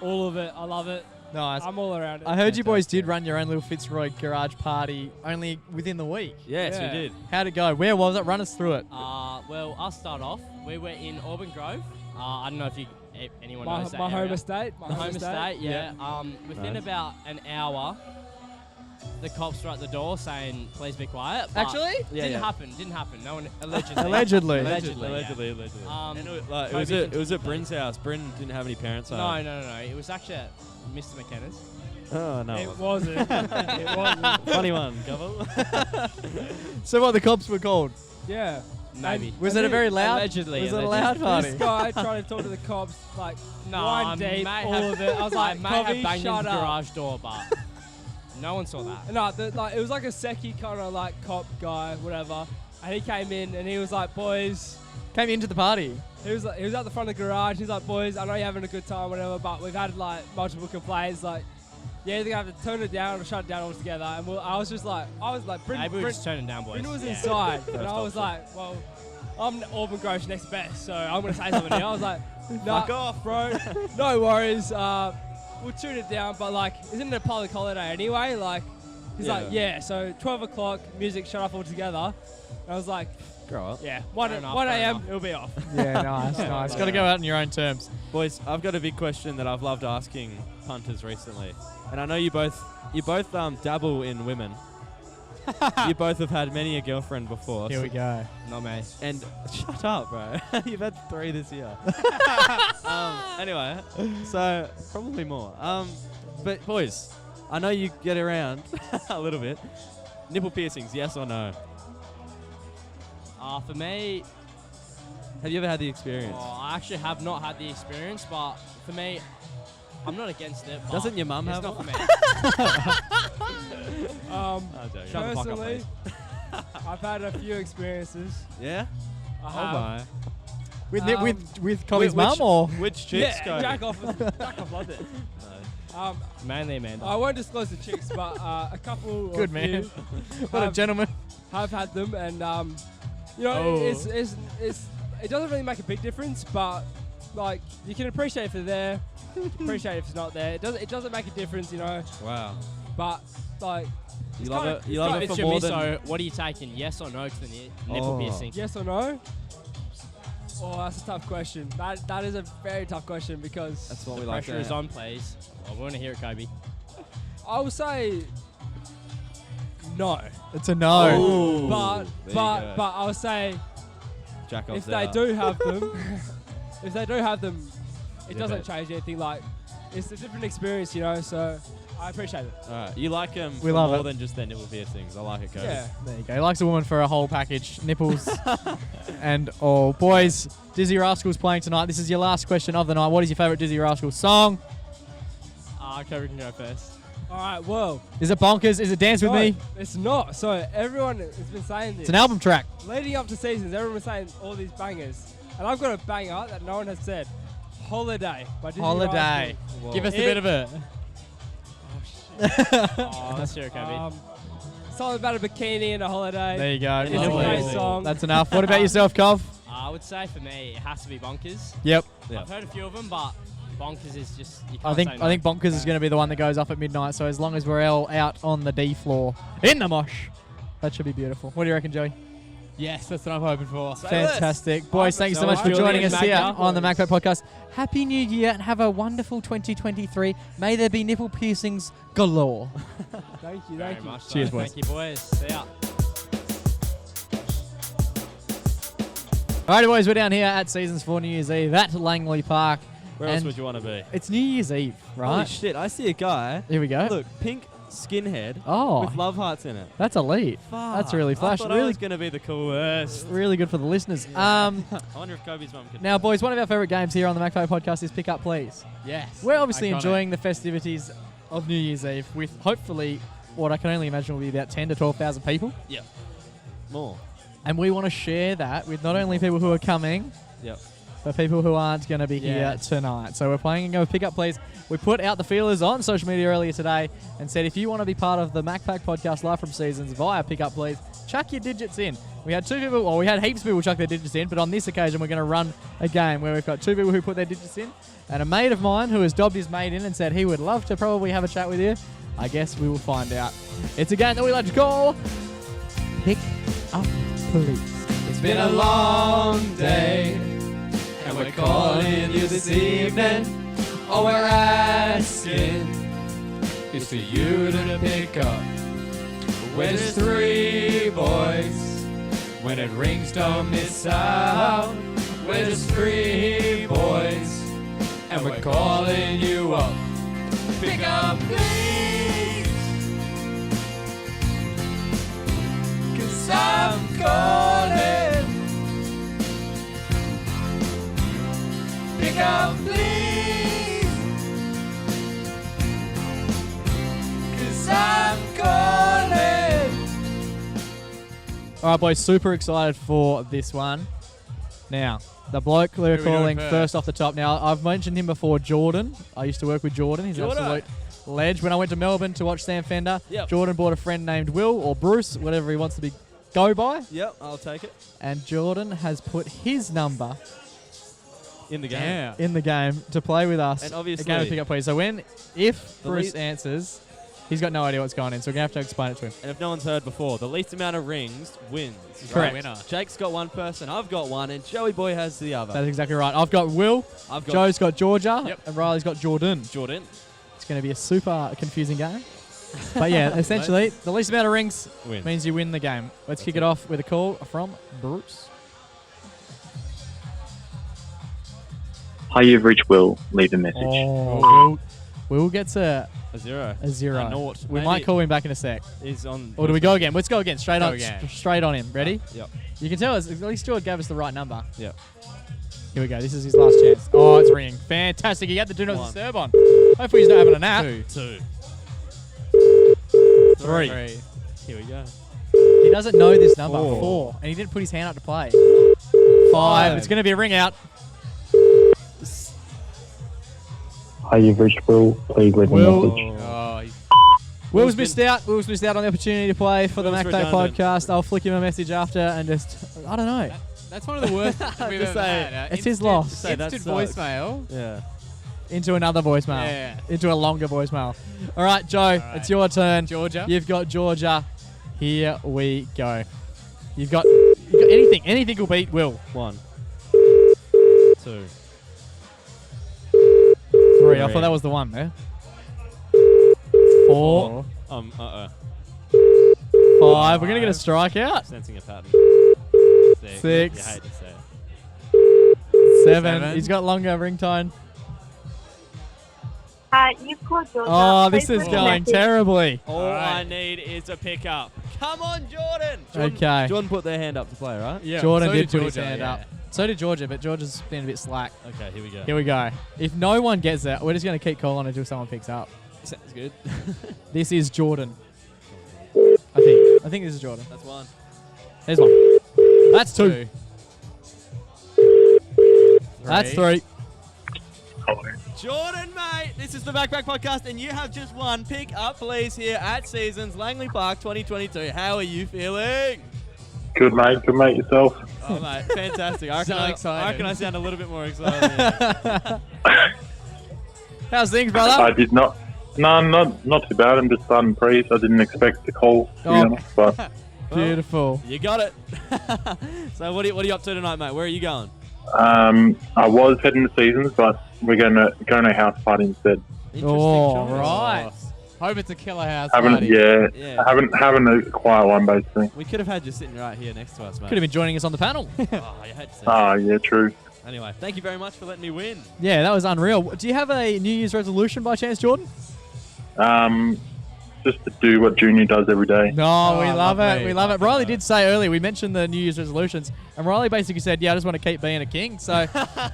all of it. I love it. Nice. I'm all around it. I heard you boys did run your own little Fitzroy garage party only within the week. Yes, Yeah. we did. How'd it go? Where was it? Run us through it. Well, I'll start off. We were in Auburn Grove. I don't know if anyone knows that my home area. estate. The home estate, yeah. Within Nice. about an hour, the cops were at the door saying, "Please be quiet." But Actually? Yeah, didn't yeah. happen. Didn't happen. No one allegedly. Allegedly. Allegedly. Um, And it Kobe was can- at Bryn's house. Bryn didn't have any parents. No. It was actually at Mr. McKenna's. Oh no. It wasn't. It wasn't. Funny one, Covvy. So what, the cops were called? Yeah. Maybe. Was it a very loud? Allegedly. Was it a loud party? This guy trying to talk to the cops, like, No, wine I deep, may all have- of it. I was like, I may have Covvy, banged shut into up. the garage door, but no one saw that. No, it was like a Seki kind of like cop guy, whatever. And he came in and he was like, boys. Came into the party. He was at the front of the garage. He's like, boys, I know you're having a good time, whatever, but we've had like multiple complaints. Like, you're either gonna have to turn it down or shut it down altogether. And I was like, Maybe we were just turning down, boys. Bryn was Yeah. inside, and First I was option. like, well, I'm Auburn Grove's next best, so I'm gonna say something here. I was like, nah, Fuck off, bro. No worries. We'll tune it down, but like, isn't it a public holiday anyway? Like, he's like, yeah. So 12 o'clock, music shut off altogether. And I was like, Grow up. yeah, 1 Fair enough, 1 fair a.m. enough. It'll be off. Yeah, nice. Got to go out on your own terms. Boys, I've got a big question that I've loved asking punters recently, and I know you both dabble in women. You both have had many a girlfriend before. Here we go. Not me. And shut up, bro. You've had 3 this year. Anyway, so probably more. But boys, I know you get around a little bit. Nipple piercings, yes or no? For me, Have you ever had the experience? I actually have not had the experience, but for me, I'm not against it. But Doesn't your mum it's have not one? for me. I'm joking. Shut the fuck up, Personally, I've had a few experiences. Yeah? I Oh have. my. With Covvy's Which- mum or? Which chicks go? Yeah, jack off loved it. Mainly Amanda. I won't disclose the chicks, but a couple Good of man. you What a have- gentleman. have had them, and you know, Oh. it doesn't really make a big difference, but like you can appreciate if they're there, appreciate if it's not there. It doesn't make a difference, you know. Wow. But like, You it's love kinda- it. You love it It's for your more miso. than. What are you taking? Yes or no to the nipple Oh. piercing? yes or no? Oh, that's a tough question. That is a very tough question because That's what The we like. pressure is on, please. I want to hear it, Kobe. I would say no. It's a no. Ooh, But there you but go. but I would say Jack off's if they out. do have them, if they do have them, it Zip doesn't it. change anything. Like, it's a different experience, you know. So I appreciate it. Alright, you like them We love more it. than just their nipple piercings. I like it, guys. Yeah. There you go. He likes a woman for a whole package. Nipples and all. Boys, Dizzy Rascal's playing tonight. This is your last question of the night. What is your favourite Dizzy Rascal song? Kobe can go first. All right. Well, Is it Bonkers? Is it Dance With no, Me? it's not. So everyone has been saying this. It's an album track. Leading up to seasons, everyone was saying all these bangers, and I've got a banger that no one has said. Holiday by Dizzy Holiday. Whoa. Give us a It- bit of it. Oh, let's hear it, Kobe. Rascal. Something about a bikini and a holiday. There you go. It's a Lovely. great song. That's enough. What about yourself, Cov? I would say for me, it has to be Bonkers. Yep. Yeah. I've heard a few of them, but Bonkers is just. You can't I think say no. I think Bonkers is going to be the one that goes off at midnight. So as long as we're all out on the D floor in the mosh, that should be beautiful. What do you reckon, Joey? Yes, that's what I'm hoping for. Fantastic. Boys, thank you so much for joining us here on the MacPack podcast. Happy New Year and have a wonderful 2023. May there be nipple piercings galore. Thank you. Very Thank you. much so. Cheers, boys. Thank you, boys. See ya. Alrighty, boys, we're down here at Seasons for New Year's Eve at Langley Park. Where else And would you want to be? It's New Year's Eve, Holy right? shit, I see a guy. Here we go. Look, pink skinhead Oh, with love hearts in it. that's elite. That's really flash. I thought I Really, was going to be the coolest. really good for the listeners. I wonder if Kobe's mum could. Now, boys, one of our favourite games here on the MacPack podcast is Pick Up Please. Yes. We're obviously Iconic. enjoying the festivities of New Year's Eve with hopefully what I can only imagine will be about 10 to 12,000 people. More. And we want to share that with not only people who are coming, Yep. for people who aren't going to be here Yes. tonight. So we're playing a game of Pick Up Please. We put out the feelers on social media earlier today and said if you want to be part of the MacPack podcast live from Seasons via Pick Up Please, chuck your digits in. We had two people, well, we had heaps of people chuck their digits in, but on this occasion we're going to run a game where we've got two people who put their digits in and a mate of mine who has dobbed his mate in and said he would love to probably have a chat with you. I guess we will find out. It's a game that we like to call Pick Up Please. It's been a long day, and we're calling you this evening. All we're asking is for you to pick up. We're just three boys. When it rings, don't miss out. We're just three boys, and we're calling you up. Pick up, please, 'cause I'm calling. Pick up, please, 'cause I'm calling. All right, boys, super excited for this one. Now, the bloke we're Who we doing calling first? first off the top. Now, I've mentioned him before, Jordan. I used to work with Jordan. He's an Jordan. absolute ledge. When I went to Melbourne to watch Sam Fender, Yep. Jordan brought a friend named Will or Bruce, whatever he wants to be go by. Yep, I'll take it. And Jordan has put his number In the game. Yeah. in the game to play with us. And a obviously- game of Pick Up Please. So if The Bruce lead- answers, he's got no idea what's going on, so we're going to have to explain it to him. And if no one's heard before, the least amount of rings wins. Correct. Winner. Jake's got one person, I've got one, and Joey Boy has the other. That's exactly right. I've got Will, I've got Joe's got Georgia, Yep. and Riley's got Jordan. Jordan. It's going to be a super confusing game. But yeah, essentially, the least amount of rings Win. means you win the game. Let's That's kick it. it off with a call from Bruce. Hi, you've reached Will. Leave a message. Oh, Will gets a A zero. zero. A naught. We Maybe might call him back in a sec. Is on. Or do we go again? Let's go again. Straight Go on. again. Straight on him. Ready? Yep. You can tell us. At least Stuart gave us the right number. Yep. Here we go. This is his last chance. Oh, it's ringing. Fantastic. He had the do not One. disturb on. Hopefully he's not having a nap. Two. Three. Here we go. He doesn't know this number. Four. 4. And he didn't put his hand up to play. 5. It's going to be a ring out. Hi, you've reached Will. Please leave a Will. message. Oh, he's Will's been- missed out. Will's missed out on the opportunity to play for the Will's MacPack redundant. podcast. I'll flick him a message after and just, I don't know. that's one of the worst we've Just ever say had. it's his loss. Just say that Instant sucks. voicemail. Yeah. Into another voicemail. Yeah. Into a longer voicemail. All right, Joe, right. it's your turn. Georgia. You've got Georgia. Here we go. You've got anything. Anything will beat Will. 1. 2. 3. I thought that was the one there. 4. 5. We're going to get a strikeout. Sensing a pattern. 6. You hate to say it. 7. He's got longer ringtone. You've called Georgia. Oh, this Please is leave a going message. terribly. All Alright. I need is a pickup. Come on, Jordan. Okay. Jordan put their hand up to play, right? Yeah. Jordan so did put his Georgia, hand yeah. up. So did Georgia, but Georgia's been a bit slack. Okay, here we go. Here we go. If no one gets it, we're just going to keep calling until someone picks up. Sounds good. This is Jordan. I think this is Jordan. That's 1. There's one. That's 2. That's 3. Jordan, mate, this is the MacPack Podcast, and you have just won Pick Up Please here at Seasons, Langley Park 2022. How are you feeling? Good, mate. Good, mate. Yourself? Oh, mate, fantastic. I reckon, So excited. I reckon I sound a little bit more excited. Yeah. How's things, I brother? did not. No, not too bad. I'm just starting prees. I didn't expect the call, to be Oh. honest. But Beautiful. You got it. So what are you up to tonight, mate? Where are you going? I was heading to Seasons, but we're going to house party instead. Interesting Oh, choice. right. Hope it's a killer house Having, party. yeah, having a quiet one, basically. We could have had you sitting right here next to us, mate. Could have been joining us on the panel. Oh, you hate to say it. Ah, yeah, true. Anyway, thank you very much for letting me win. Yeah, that was unreal. Do you have a New Year's resolution by chance, Jordan? Just to do what Junior does every day. No, we Oh, love it. lovely. We love it. Riley did say earlier, we mentioned the New Year's resolutions, and Riley basically said, yeah, I just want to keep being a king. So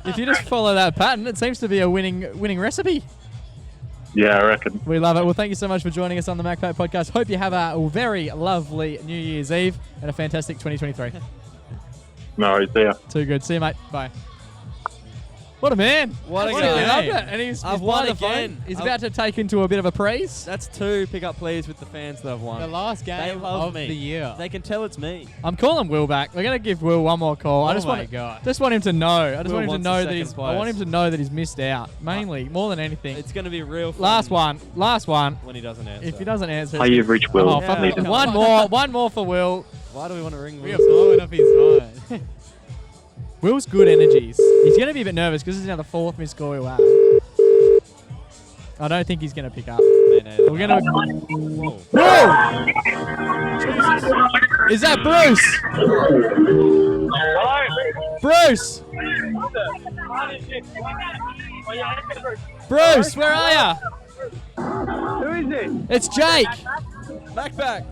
if you just follow that pattern, it seems to be a winning recipe. Yeah, I reckon. We love it. Well, thank you so much for joining us on the MacPack Podcast. Hope you have a very lovely New Year's Eve and a fantastic 2023. No, he's there. Too good. See you, mate. Bye. What a man. What a What guy. a And he's I've by won the phone. again. He's about to take into a bit of a praise. That's 2 pick-up pleas with the fans that I've won. The last game love of me. the year. They can tell it's me. I'm calling Will back. We're gonna give Will one more call. I Oh just my want God. just want him to know. I just Will want him to wants know the that he's. second I want him place. to know that he's missed out. Mainly, more than anything. It's going to be real fun. Last one. When he doesn't answer. If he doesn't answer, Hi, you've reached Will. Oh, Yeah. fuck it. One more. One more for Will. Why do we want to ring We Will? are blowing up his phone. Will's good energies. He's going to be a bit nervous because this is now the 4th missed call we'll have. I don't think he's going to pick up. We're going to... Whoa. Whoa! Is that Bruce? Bruce! Bruce, where are ya? Who is it? It's Jake. MacPack.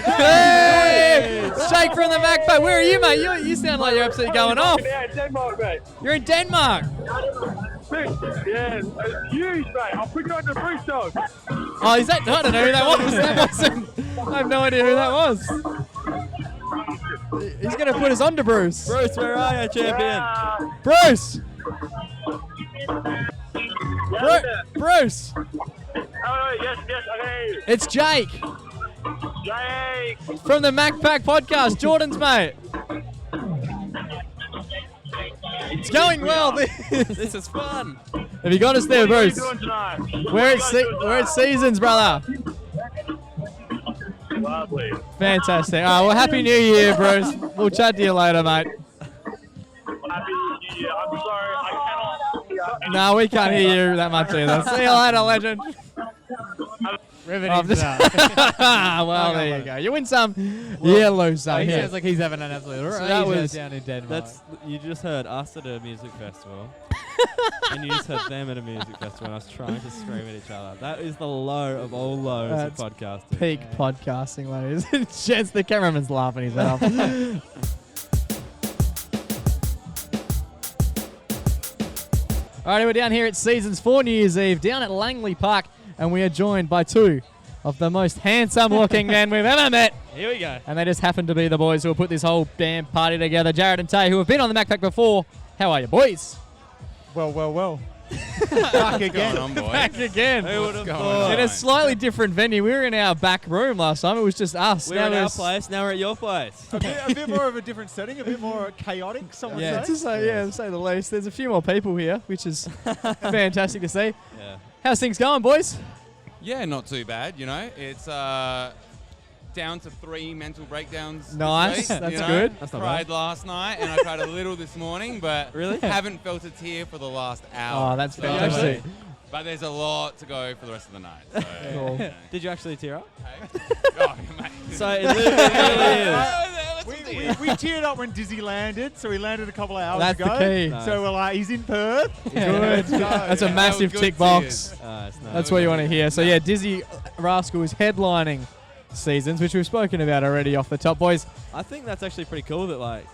Hey! It's Jake from the MacPack. Where are you, mate? You sound like you're absolutely going off. Yeah, Denmark, mate. You're in Denmark. Yeah, it's huge, mate. I'll put you on the Bruce dog. Oh, is that? I don't know who that was. That wasn't. I have no idea who that was. He's gonna put us on to Bruce. Bruce, where are you, champion? Bruce. Bruce. Oh, yes, I can hear you. It's Jake Jake. from the MacPack podcast. Jordan's mate. It's going well. This is fun. Have you got us there, What are you Bruce? doing tonight? We're at Seasons, brother. Lovely. Fantastic. All right, well, Happy New Year, Bruce. We'll chat to you later, mate. Happy New Year. I'm sorry, I cannot. No, we can't hear you that much either. See you later, legend. Riveting Oh, just- stuff. well, there you go. You win some, you lose some. He Here. sounds like he's having an absolute So rage that was- down in Denmark. That's you just heard us at a music festival, and you just heard them at a music festival, and I was trying to scream at each other. That is the low of all lows That's of podcasting. Peak podcasting, ladies and gents. The cameraman's laughing his head off. Alrighty, we're down here at Seasons for New Year's Eve, down at Langley Park, and we are joined by 2 of the most handsome-looking men we've ever met. Here we go. And they just happen to be the boys who have put this whole damn party together. Jarrad and Tay, who have been on the MacPack before. How are you, boys? Well. Back again. on, boys? Back again. Who would have going thought? In a slightly different venue. We were in our back room last time. It was just us. We're Now at our there's- place. Now we're at your place. a bit more of a different setting, a bit more chaotic, some would Yeah, say. to say the least. There's a few more people here, which is fantastic to see. Yeah. How's things going, boys? Yeah, not too bad, you know. It's down to 3 mental breakdowns. this Nice, week, that's you know. good. That's not Cried bad. last night and I cried a little this morning, but Really? haven't felt a tear for the last hour. Oh, that's So, fantastic. But there's a lot to go for the rest of the night. So, Cool. you know. Did you actually tear up? Hey? Oh, mate. So it really is. We teared up when Dizzy landed, so he landed a couple of hours That's ago. the key. Nice. So we're like, he's in Perth. Good. That's a Yeah, massive that was tick good box. tears. Nice. That's what you want to hear. So, yeah, Dizzy Rascal is headlining Seasons, which we've spoken about already off the top, boys. I think that's actually pretty cool that like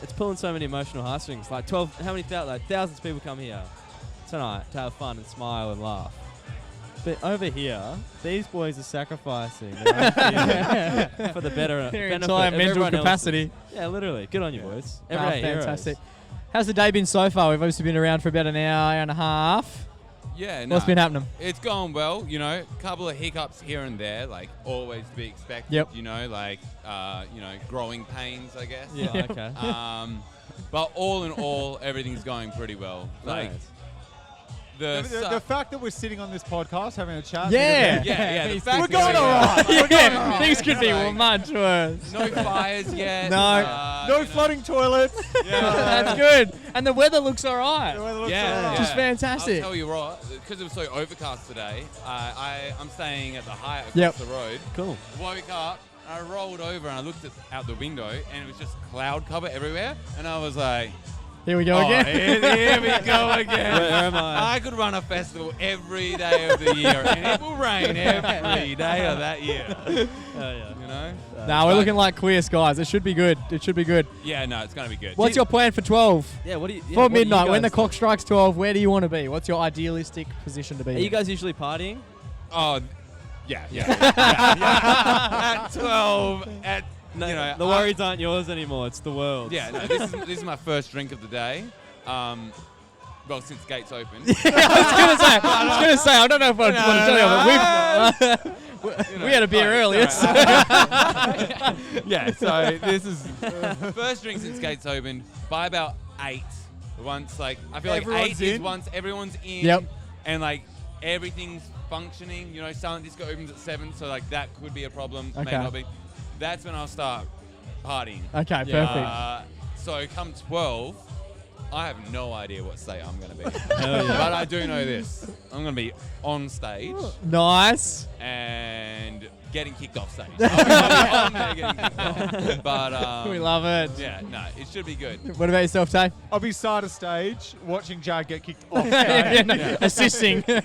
it's pulling so many emotional heartstrings. Like 12, how many thousands of people come here tonight to have fun and smile and laugh. But over here, these boys are sacrificing their own feelings for the better Their benefit entire of mental everyone capacity. else's. Yeah, literally. Good on you, boys. Ah, Everyday fantastic. heroes. How's the day been so far? We've obviously been around for about an hour and a half. Yeah, What's been happening? It's going well, you know, a couple of hiccups here and there, like always to be expected, Yep. you know, like, growing pains, I guess. Yeah, Yep. okay. But all in all, everything's going pretty well. Like, Nice. The fact that we're sitting on this podcast having a chat. Yeah. yeah, the We're fact going that- alright. We're going Yeah, alright. things could be Like- much worse. No fires yet. No. No flooding toilets. That's good. And the weather looks all right. The weather looks Yeah, alright. Which is fantastic. I'll tell you what, because it was so overcast today, I'm staying at the Hyatt across Yep. the road. Cool. Woke up, I rolled over and I looked out the window and it was just cloud cover everywhere. And I was like, Here we go oh, again. here we go again. Where am I? I could run a festival every day of the year and it will rain every day of that year. Yeah. You know? Nah, we're looking like clear skies. It should be good. It should be good. Yeah, no, it's going to be good. What's your plan for 12? Yeah, what do you For midnight, when the clock strikes 12, where do you want to be? What's your idealistic position to be Are in? you guys usually partying? Oh, yeah. At 12, No, you know, the worries aren't yours anymore. It's the world's. Yeah, no, this is my first drink of the day. Well, since gates opened. I was gonna say. I don't know if I want to tell you, but we had a beer earlier. So. Yeah, so this is first drink since gates opened. By about 8, once I feel like Everyone's 8 is in? once everyone's in. Yep. And everything's functioning. You know, silent disco opens at 7, so that could be a problem. Okay. May not be. That's when I'll start partying. Okay, perfect. So come 12. I have no idea what state I'm going to be. Hell yeah. But I do know this. I'm going to be on stage Nice. and getting kicked off stage. I'm there getting kicked off. But, We love it. yeah, no, it should be good. What about yourself, Tay? I'll be side of stage watching Jarrad get kicked off. Yeah, no, assisting. He'll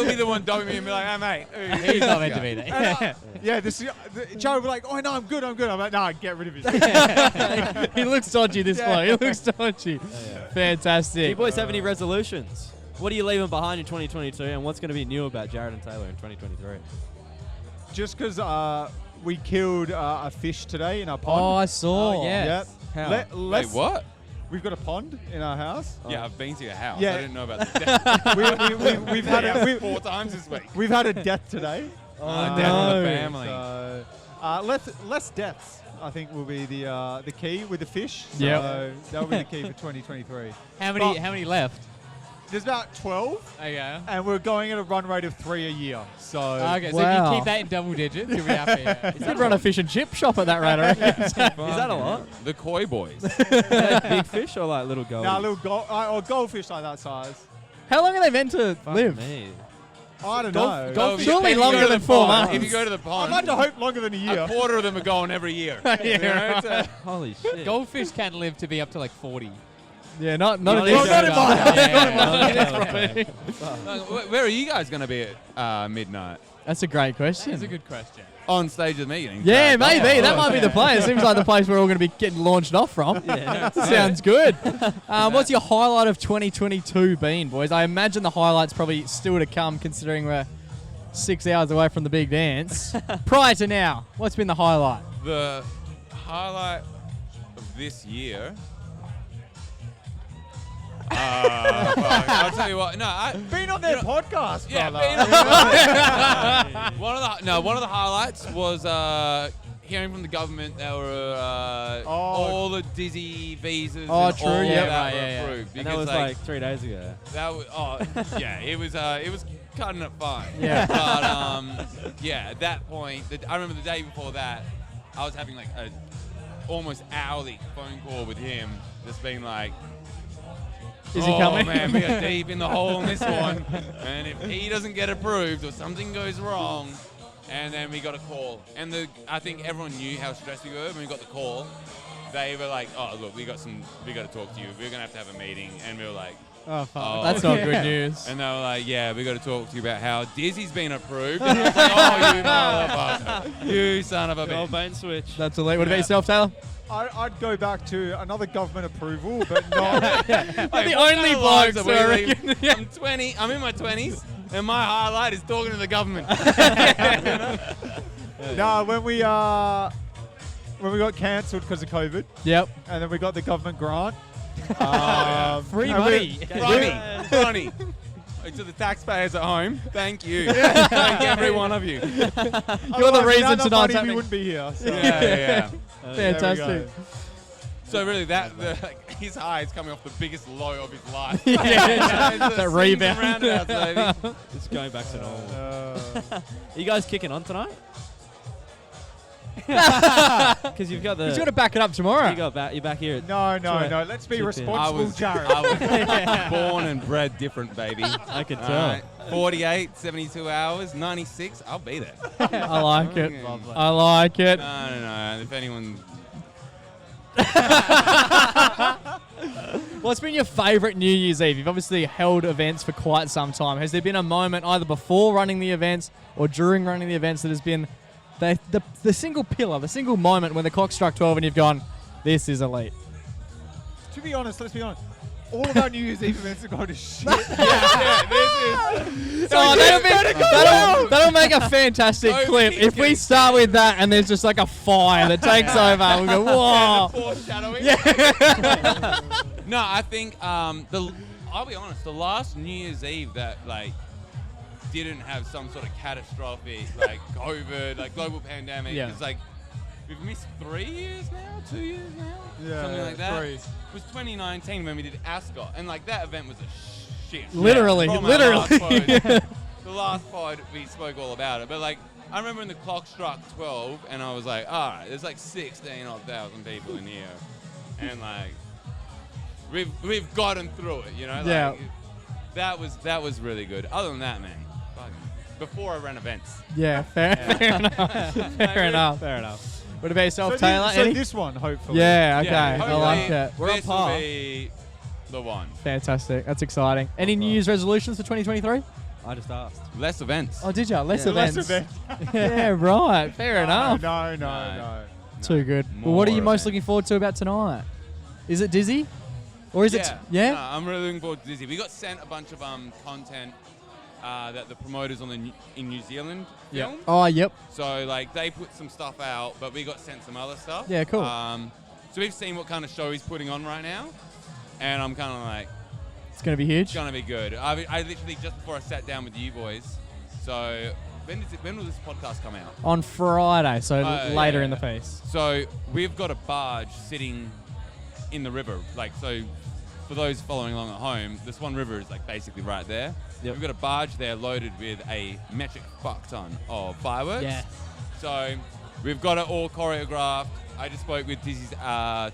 be the one dogging me and be like, hey, mate. He's not meant to be there. Yeah, Jarrad will be like, oh no, I'm good. I'm like, nah, get rid of it. He looks dodgy, this bloke. He looks dodgy. Do you Fantastic. boys have any resolutions? What are you leaving behind in 2022, and what's going to be new about Jarrad and Taylor in 2023? Just because we killed a fish today in our Oh, pond. I saw. Oh, yeah. Yep. How? Wait, Let's- what? We've got a pond in our house. Yeah, I've been to your house. Yeah. I didn't know about the We've had a, 4 times this week. we've had a death today. Death of the family. So, less deaths, I think, will be the key with the fish. So Yep. that will be the key for 2023. How But- many left? There's about 12, Okay. and we're going at a run rate of 3 a year. So Okay, so if Wow. you keep that in double digits, you'll be happy. Yeah. You could run a fish and chip shop at that rate, I reckon. Is that a lot? The Koi Boys. Big fish or like little gold? now little or goldfish like that size. How long are they meant to live? Me. I don't know. golf- If surely you go longer to than the 4 pond- months. If you go to the I'd pond, like to hope longer than a year. a quarter of them are going every year. You know, it's a- Holy shit. Goldfish can live to be up to like 40. Yeah, not Not in in this. not in mine. Where are you guys going to be at midnight? That's a great question. That's a good question. On stage with me getting Yeah, dragged off. maybe. That might be the play. It seems like the place we're all going to be getting launched off from. Sounds good. What's your highlight of 2022 been, boys? I imagine the highlight's probably still to come, considering we're 6 hours away from the big dance. Prior to now, what's been the highlight? The highlight of this year. I'll tell you what. No, Been on their podcast, yeah. brother. One of the highlights was hearing from the government that were all the Dizzy visas. Oh, and true, all yeah, that right, were yeah. approved. And that Because was like 3 days ago. that was yeah. It was cutting it fine. Yeah. But yeah, at that point, I remember the day before that, I was having like a almost hourly phone call with him, just being like, Is he coming? Oh man, we are deep in the hole on this one. And if he doesn't get approved or something goes wrong, and then we got a call. And I think everyone knew how stressed we were when we got the call. They were like, oh look, we got to talk to you. We're gonna have a meeting. And we were like, Oh, fuck. oh, That's not good news. and they were like, yeah, we got to talk to you about how Dizzy's been approved. And I was like, oh, you motherfucker. You son of a Gold bitch. bait switch. That's elite. What about yourself, Taylor? I'd go back to another government approval, but not. The only blokes, that I we reckon. leave. I'm 20. I'm in my 20s, and my highlight is talking to the government. No, when we got cancelled because of COVID, Yep. and then we got the government grant. Free and money. Ronnie. To the taxpayers at home, thank you. Thank every one of you. You're the Otherwise, reason without that tonight's money, we happening. wouldn't be here. So. Yeah. Fantastic. So really, his high is coming off the biggest low of his life. Yeah, It's that a rebound. swings and roundabouts, baby. It's going back to normal. Are you guys kicking on tonight? Because you've got the. He's got to back it up tomorrow. You're back here. At No. Let's be Chip in. responsible, Jarrad. I was born and bred different, baby. I could All tell. right. 48, 72 hours, 96, I'll be there. I like it. Okay. I like it. No. If anyone... What's been your favourite New Year's Eve? You've obviously held events for quite some time. Has there been a moment either before running the events or during running the events that has been the single pillar, the single moment when the clock struck 12 and you've gone, this is elite? To be honest, let's be honest. all of our New Year's Eve events are going to shit. That'll make a fantastic clip if we start with that and there's just like a fire that takes over. We go, whoa. Foreshadowing. Yeah. No, I think I'll be honest. The last New Year's Eve that like didn't have some sort of catastrophic like COVID, like global pandemic. Yeah. It's like we've missed 3 years now, 2 years now, Yeah, something like that. 3. It was 2019 when we did Ascot, and like that event was a shit. Literally. From our last pod. The last pod we spoke all about it, but like I remember when the clock struck 12, and I was like, all right, there's like 16,000 people in here, and like we've gotten through it, you know. Like, Yeah. That was really good. Other than that, man, before I ran events. Yeah, fair enough. Fair enough. Fair enough. What about yourself, So, Taylor? so Any? this one, hopefully. Yeah, okay. Yeah, I like it. We're on this par. will be the one. Fantastic. That's exciting. Any New Year's resolutions for 2023? I just asked. Less events. Oh, did you? Less Yeah. events. Less events. Yeah, right. Fair enough. No. Too good. Well, what are you More most events. looking forward to about tonight? Is it Dizzy? Or is it... Yeah? No, I'm really looking forward to Dizzy. We got sent a bunch of content that the promoters in New Zealand filmed. Oh, yep. So like they put some stuff out, but we got sent some other stuff. Yeah, cool. So we've seen what kind of show he's putting on right now, and I'm kind of like, It's going to be huge. it's gonna be good. I literally just before I sat down with you boys. So when will this podcast come out? On Friday, so later yeah. in the piece. So we've got a barge sitting in the river. Like, so for those following along at home, the Swan River is like basically right there. Yep. We've got a barge there loaded with a metric fuck ton of fireworks. Yeah. So we've got it all choreographed. I just spoke with Dizzy's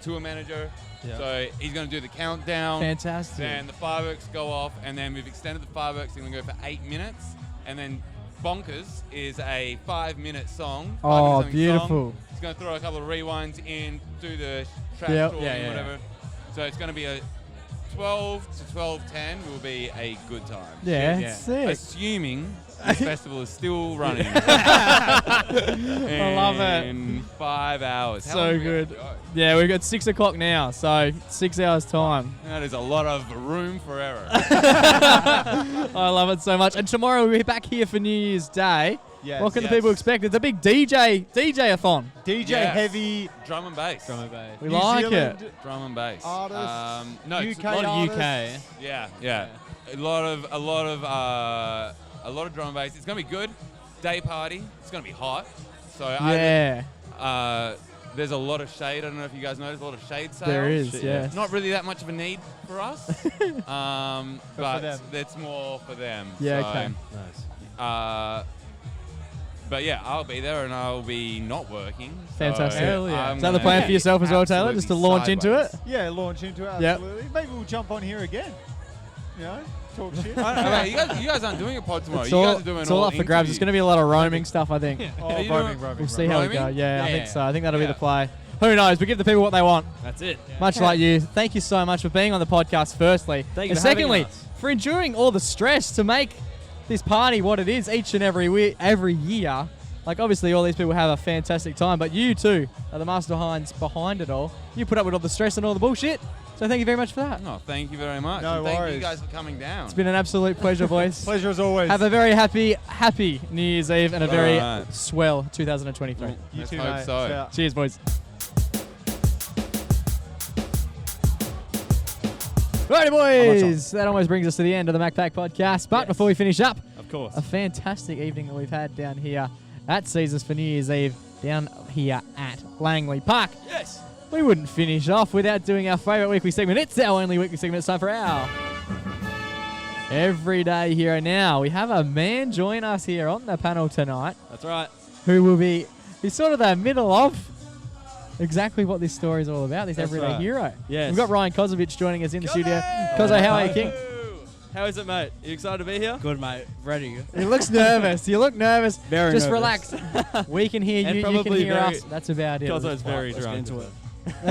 tour manager. Yeah. So he's going to do the countdown. Fantastic. Then the fireworks go off, and then we've extended the fireworks. They're going to go for 8 minutes. And then Bonkers is a 5-minute song. Oh, 5-minute beautiful. Song. He's going to throw a couple of rewinds in, do the trash Yep. talking, Yeah. whatever. So it's going to be a 12 to 12:10 will be a good time. Yeah, Yeah. sick. Assuming this festival is still running. I love it. In 5 hours. How So long do we have good. to go? Yeah, we've got 6 o'clock now, so 6 hours time. That is a lot of room for error. I love it so much. And tomorrow we'll be back here for New Year's Day. Yes. What can the yes. people expect? It's a big DJ-a-thon. DJ Yes. heavy. Drum and bass. We New like Zealand it. Drum and bass. Artists, No, it's UK a lot of artists. Yeah. A lot of drum and bass. It's gonna be good. Day party. It's gonna be hot. So Yeah, there's a lot of shade. I don't know if you guys noticed a lot of shade sales. there is, yes. Not really that much of a need for us, but them. it's more for them. Yeah, So, okay. Nice. But yeah, I'll be there and I'll be not working. Fantastic. So Hell yeah. I'm Is that the gonna plan for yourself as well, Taylor? absolutely Just to launch into it? sideways. Yeah, launch into it, Yep. absolutely. Maybe we'll jump on here again. You know, talk shit. I don't know, man, you guys aren't doing a pod tomorrow. It's You all, guys are doing it's all up for grabs. It's going to be a lot of roaming stuff, I think. Oh, Are you roaming. We'll see how we go. Roaming? Yeah, I think Yeah. so. I think that'll be Yeah. the play. Who knows? We give the people what they want. That's it. Much like you. Thank you so much for being on the podcast, firstly. Thank you And for having secondly, us. for enduring all the stress to make this party what it is each and every year. Like, obviously, all these people have a fantastic time, but you, too, are the masterminds behind it all. You put up with all the stress and all the bullshit. So thank you very much for that. Oh, thank you very much. No and thank you worries. guys for coming down. It's been an absolute pleasure, boys. Pleasure as always. Have a very happy New Year's Eve and a very Alright. swell 2023. You Let's too, hope mate. so. Yeah. Cheers, boys. Righty, boys. That almost brings us to the end of the MacPack podcast. But before we finish up, Of course. a fantastic evening that we've had down here at Caesars for New Year's Eve, down here at Langley Park. Yes. We wouldn't finish off without doing our favourite weekly segment. It's our only weekly segment. It's time for our Everyday Hero. Now, we have a man join us here on the panel tonight That's right. who will be, he's sort of the middle of exactly what this story is all about, this That's everyday right. hero. Yes. We've got Ryan Kozovich joining us in the studio. Koso, how are you, King? How is it, mate? You excited to be here? Good, mate. Ready. He looks nervous. You look nervous. Very Just nervous. relax. We can hear And you. You can probably hear very- us. That's about it. Koso's very Let's get drunk. into it.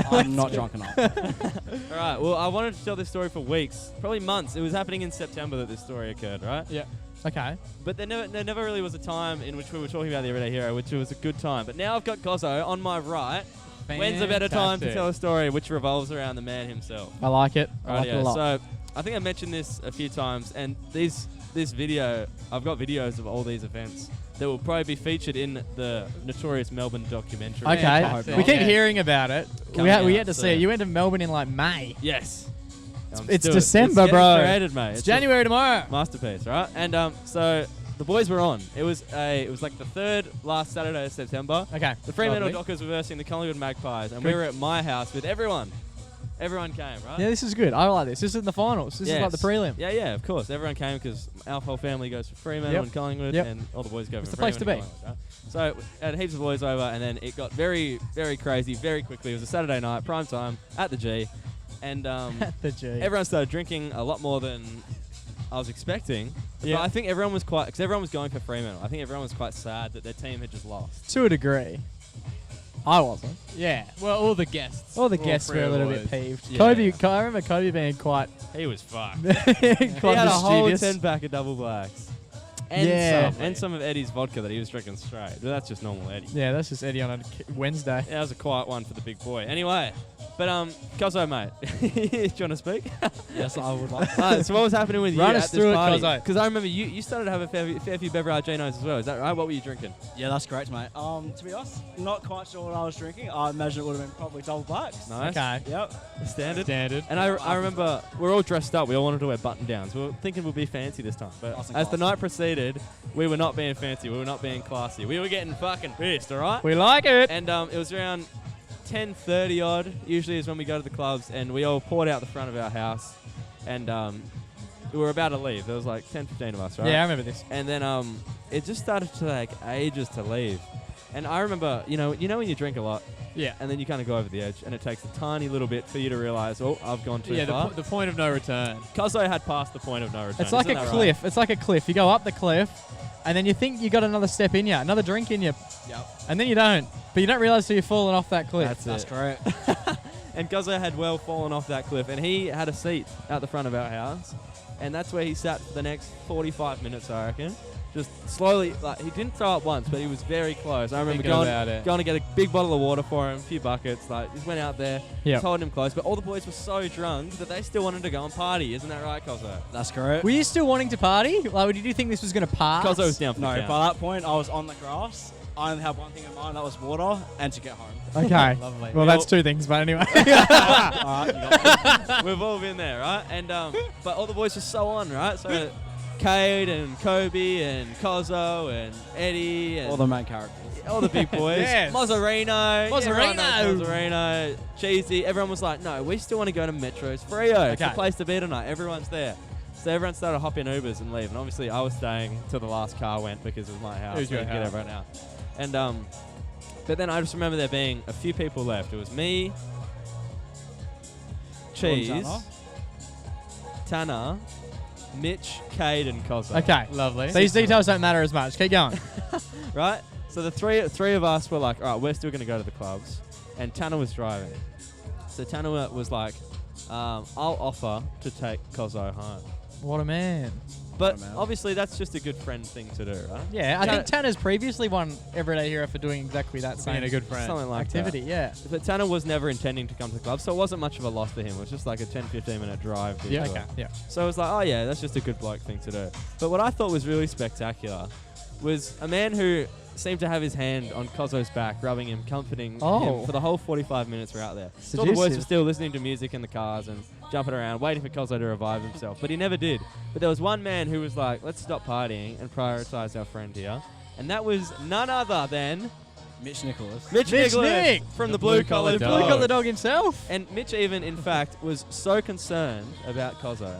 I'm not drunk enough. All right. Well, I wanted to tell this story for weeks, probably months. It was happening in September that this story occurred, right? Yeah. Okay. But there never really was a time in which we were talking about the everyday hero, which was a good time. But now I've got Koso on my right, When's a better time to Fantastic. tell a story which revolves around the man himself? I like it. I like it a Rightio. lot. So I think I mentioned this a few times, and this video, I've got videos of all these events that will probably be featured in the notorious Melbourne documentary. Okay, Fantastic. we keep Yeah. hearing about it. Coming out We had to see it. soon. You went to Melbourne in like May. Yes. It's Still- December, it's bro. getting created, mate. It's January tomorrow. Masterpiece, right? And so the boys were on. It was like the third last Saturday of September. Okay. The Fremantle lovely. Dockers were versing the Collingwood Magpies, and Good. we were at my house with everyone. Everyone came, right? Yeah, this is good. I like this. This is the finals. This is like the Yes. prelim. Yeah, of course. Everyone came because our whole family goes for Fremantle Yep. and Collingwood, Yep. and all the boys go It's for the place to Fremantle and Collingwood, right? So we had heaps of boys over, and then it got very, very crazy very quickly. It was a Saturday night, prime time, at the G, and The G. everyone started drinking a lot more than I was expecting. Yeah. But I think everyone was because everyone was going for Fremantle. I think everyone was quite sad that their team had just lost. To a degree. I wasn't. Yeah. Well, all the guests. All the guests were a little bit boys. peeved. Yeah. I remember Kobe being quite He was fucked. quite He had a whole mischievous. 10-pack of double blacks. And Yeah. some of Eddie's vodka that he was drinking straight. But that's just normal Eddie. Yeah, that's just Eddie on a Wednesday. Yeah, that was a quiet one for the big boy. Anyway, but Koso, mate, do you want to speak? Yes, I would like. So what was happening with Run you us at this through it, party? Koso. Because I remember you started to have a fair few beveraginos as well. Is that right? What were you drinking? Yeah, that's correct, mate. To be honest, not quite sure what I was drinking. I imagine it would have been probably double blacks. Nice. Okay. Yep. Standard. Standard. And I remember we're all dressed up. We all wanted to wear button downs. We were thinking we'd be fancy this time. But Nice and as the classy. night proceeded, we were not being fancy. We were not being classy. We were getting fucking pissed, all right? We like it. And it was around 10:30 odd. Usually is when we go to the clubs, and we all poured out the front of our house, and we were about to leave. There was like 10, 15 of us, right? Yeah, I remember this. And then it just started to take ages to leave. And I remember, you know when you drink a lot, Yeah. and then you kind of go over the edge, and it takes a tiny little bit for you to realize, oh, I've gone too Yeah, far. the point of no return. Koso had passed the point of no return. It's like Isn't a that cliff. right? It's like a cliff. You go up the cliff, and then you think you got another step in you, another drink in you, Yep. and then you don't. But you don't realize till you're falling off that cliff. That's That's correct. And Koso had well fallen off that cliff, and he had a seat out the front of our house, and that's where he sat for the next 45 minutes, I reckon. Just slowly, like, he didn't throw up once, but he was very close. I remember Thinking about it. going to get a big bottle of water for him, a few buckets, like, just went out there, Yep. just holding him close, but all the boys were so drunk that they still wanted to go and party. Isn't that right, Koso? That's correct. Were you still wanting to party? Like, did you think this was going to pass? Koso was down for No, the count. by that point, I was on the grass. I only had one thing in mind, that was water, and to get home. Okay. Lovely. Well, that's two things, but anyway. All right, you got me. We've all been there, right? And but all the boys were so on, right? So Cade and Kobe and Koso and Eddie and All the main characters. all the big boys. Yes. Mozzarino. everyone knows Mozzarino. Mozzarino. Cheesy. Everyone was like, no, we still want to go to Metro's Freo. It's the Okay. place to be tonight. Everyone's there. So everyone started hopping Ubers and leave. And obviously I was staying till the last car went because it was my house. It was your so I could house. get everyone out. And but then I just remember there being a few people left. It was me, Cheese, Tanner. Tanner, Mitch, Cade, and Koso. Okay. Lovely. These details don't matter as much. Keep going. Right? So the three of us were like, all right, we're still going to go to the clubs. And Tanner was driving. So Tanner was like, I'll offer to take Koso home. What a man. But man. obviously that's just a good friend thing to do, right? Yeah, I think Tanner's previously won Everyday Hero for doing exactly that same Being a good friend. Something like activity. Yeah. that. But Tanner was never intending to come to the club, so it wasn't much of a loss to him. It was just like a 10, 15-minute drive. to Yeah. it. Okay. Yeah. So I was like, oh yeah, that's just a good bloke thing to do. But what I thought was really spectacular was a man who seemed to have his hand on Koso's back, rubbing him, comforting Oh. him for the whole 45 minutes we're out there. So all the boys Seductive. were still listening to music in the cars and jumping around, waiting for Koso to revive himself. But he never did. But there was one man who was like, let's stop partying and prioritize our friend here. And that was none other than Mitch Nicholas. Mitch Mitch Nicholas Nick. from the Blue Blue Collar Collar Dog. Blue Collar Dog himself. And Mitch even, in fact, was so concerned about Koso.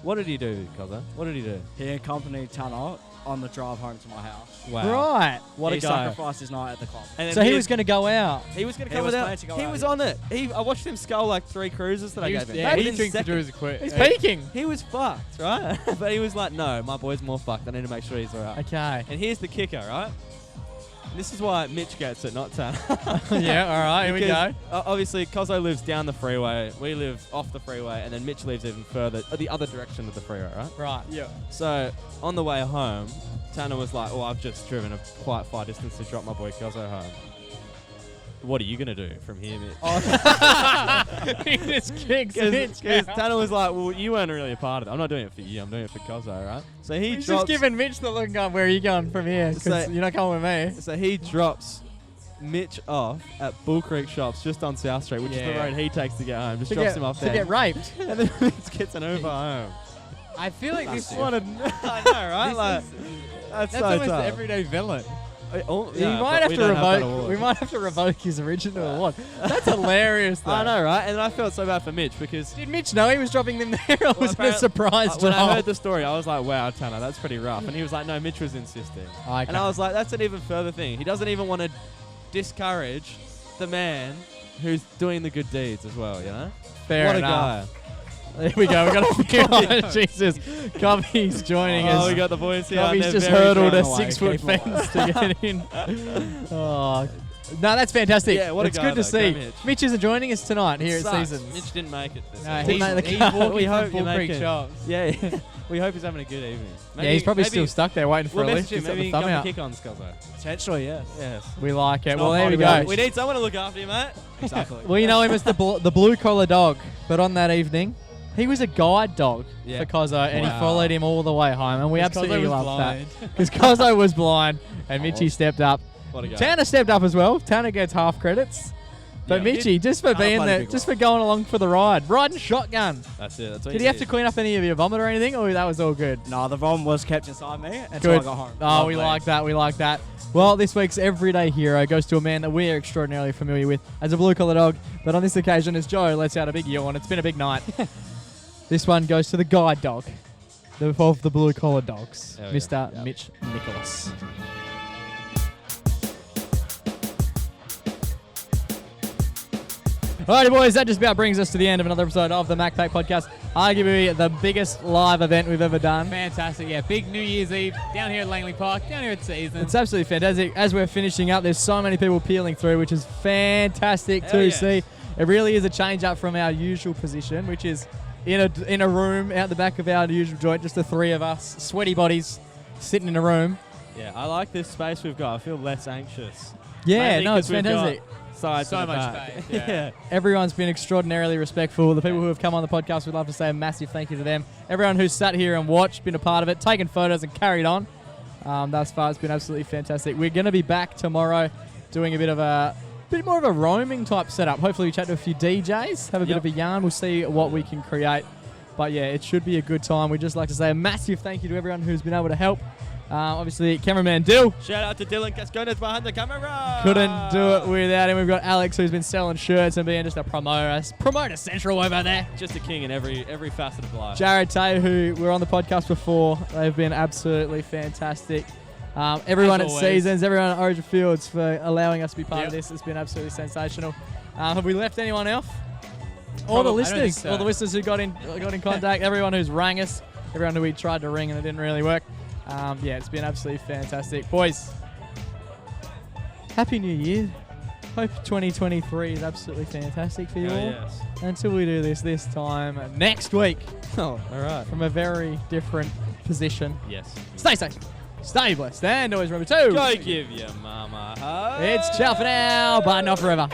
What did he do, Koso? What did he do? He accompanied Tanner on the drive home to my house. Right. What he a guy. sacrificed his night at the club. And then So he was going to go out. He was going to He come was without. planning to go He out, was yeah. on it. I watched him scull like 3 cruises that I He gave was, him. yeah, he Within drinks the seconds. Drews quick. He's peaking. He was fucked, right? But he was like, no, my boy's more fucked. I need to make sure he's alright. Okay. And here's the kicker, right? This is why Mitch gets it, not Tanner. Yeah. All right. Here we go. Obviously, Koso lives down the freeway. We live off the freeway, and then Mitch lives even further, the other direction of the freeway, right? Right. Yeah. So on the way home, Tanner was like, "Oh, I've just driven a quite far distance to drop my boy Koso home." what are you gonna do from here, Mitch? He just kicks Because Mitch. Tanner was like, well, you weren't really a part of it. I'm not doing it for you. I'm doing it for Koso, right? So he He's drops. just giving Mitch the look on, where are you going from here? Because So- you're not coming with me. So he drops Mitch off at Bull Creek Shops just on South Street, which is the Yeah. road he takes to get home. Just To drops get, him off to there. get raped. And then Mitch gets an Uber home. I feel like this. What a... I know, right? This Like, is- that's That's so almost tough. the everyday villain. We might have to revoke. We might have to revoke his original award. That's hilarious, though. I know, right? And I felt so bad for Mitch because Did Mitch know he was dropping them there, or was it a surprise when I drop? heard the story, I was like, wow, Tanner, that's pretty rough. And he was like, no, Mitch was insisting. Okay. And I was like, that's an even further thing. He doesn't even want to discourage the man who's doing the good deeds as well, you know? Fair what enough. a guy. There we go. We got a few on. Jesus, Covvy's joining us. Oh, we got the boys here. and Covvy's they're just very hurdled a drunk. 6-foot fence to get in. Oh, no, that's fantastic. Yeah, what a it's guy, good to though. see. Go Mitch. Mitch isn't joining us tonight here at Sucks. Seasons. Mitch didn't make it. This No, week. he's walking we from hope Bull you make Creek it. Shops. Yeah. We hope he's having a good evening. Yeah, he's probably still stuck there waiting for We'll a message lift. him. He's Maybe got he the can thumb come out. and kick on Skelzo. Potentially, yes. Yes. We like it. Not Well, there we party go. We need someone to look after you, mate. Exactly. We know him as the blue collar dog, but on that evening, he was a guide dog Yeah. for Koso, and he Wow. followed him all the way home, and we 'Cause absolutely Koso was loved blind. that because Koso was blind, and Mitchie stepped up. What a guy. Tanner stepped up as well. Tanner gets half credits, but Yeah. Mitchie just for being played a there, big just role. for going along for the ride, riding shotgun. That's it. That's what Did he have to clean up any of your vomit or anything, or that was all good? No, the vom was kept inside me until I Good. got home. Oh, we Lovely. like that. We like that. Well, this week's Everyday Hero goes to a man that we are extraordinarily familiar with as a blue-collar dog, but on this occasion, as Joe lets out a big yawn, it's been a big night. This one goes to the guide dog of the blue-collar dogs, There we go. Mr. Yep. Mitch Nicholas. Alrighty, boys, that just about brings us to the end of another episode of the MacPack Podcast. Arguably the biggest live event we've ever done. Fantastic, yeah. Big New Year's Eve down here at Langley Park, down here at Seasons. It's absolutely fantastic. As we're finishing up, there's so many people peeling through, which is fantastic Hell to yes. see. It really is a change up from our usual position, which is in a room out the back of our usual joint, just the three of us, sweaty bodies, sitting in a room. Yeah, I like this space we've got. I feel less anxious. Yeah, Mainly no, it's 'cause we've got fantastic. Sides So to the much back. space, yeah. Everyone's been extraordinarily respectful. The people who have come on the podcast, we'd love to say a massive thank you to them. Everyone who's sat here and watched, been a part of it, taken photos and carried on. Thus far, it's been absolutely fantastic. We're going to be back tomorrow doing a bit more of a roaming type setup. Hopefully we chat to a few DJs, have a bit of a yarn. We'll see what we can create. But yeah, it should be a good time. We'd just like to say a massive thank you to everyone who's been able to help. Obviously, cameraman Dill. Shout out to Dylan Cascones behind the camera. Couldn't do it without him. We've got Alex, who's been selling shirts and being just a promoter central over there. Just a king in every facet of life. Jarrad Taylor, who were on the podcast before. They've been absolutely fantastic. Everyone at As always. Seasons, everyone at Origin Fields for allowing us to be part of this. It's been absolutely sensational. Have we left anyone else? All the I don't listeners, think so. all the listeners who got in contact, everyone who's rang us, everyone who we tried to ring and it didn't really work. Yeah, it's been absolutely fantastic. Boys, Happy New Year. Hope 2023 is absolutely fantastic for you Oh, all. yes. Until we do this time next week Oh, all right. from a very different position. Yes. Stay safe, stay blessed, and always remember to Go give your mama a hug. it's ciao for now, but not forever.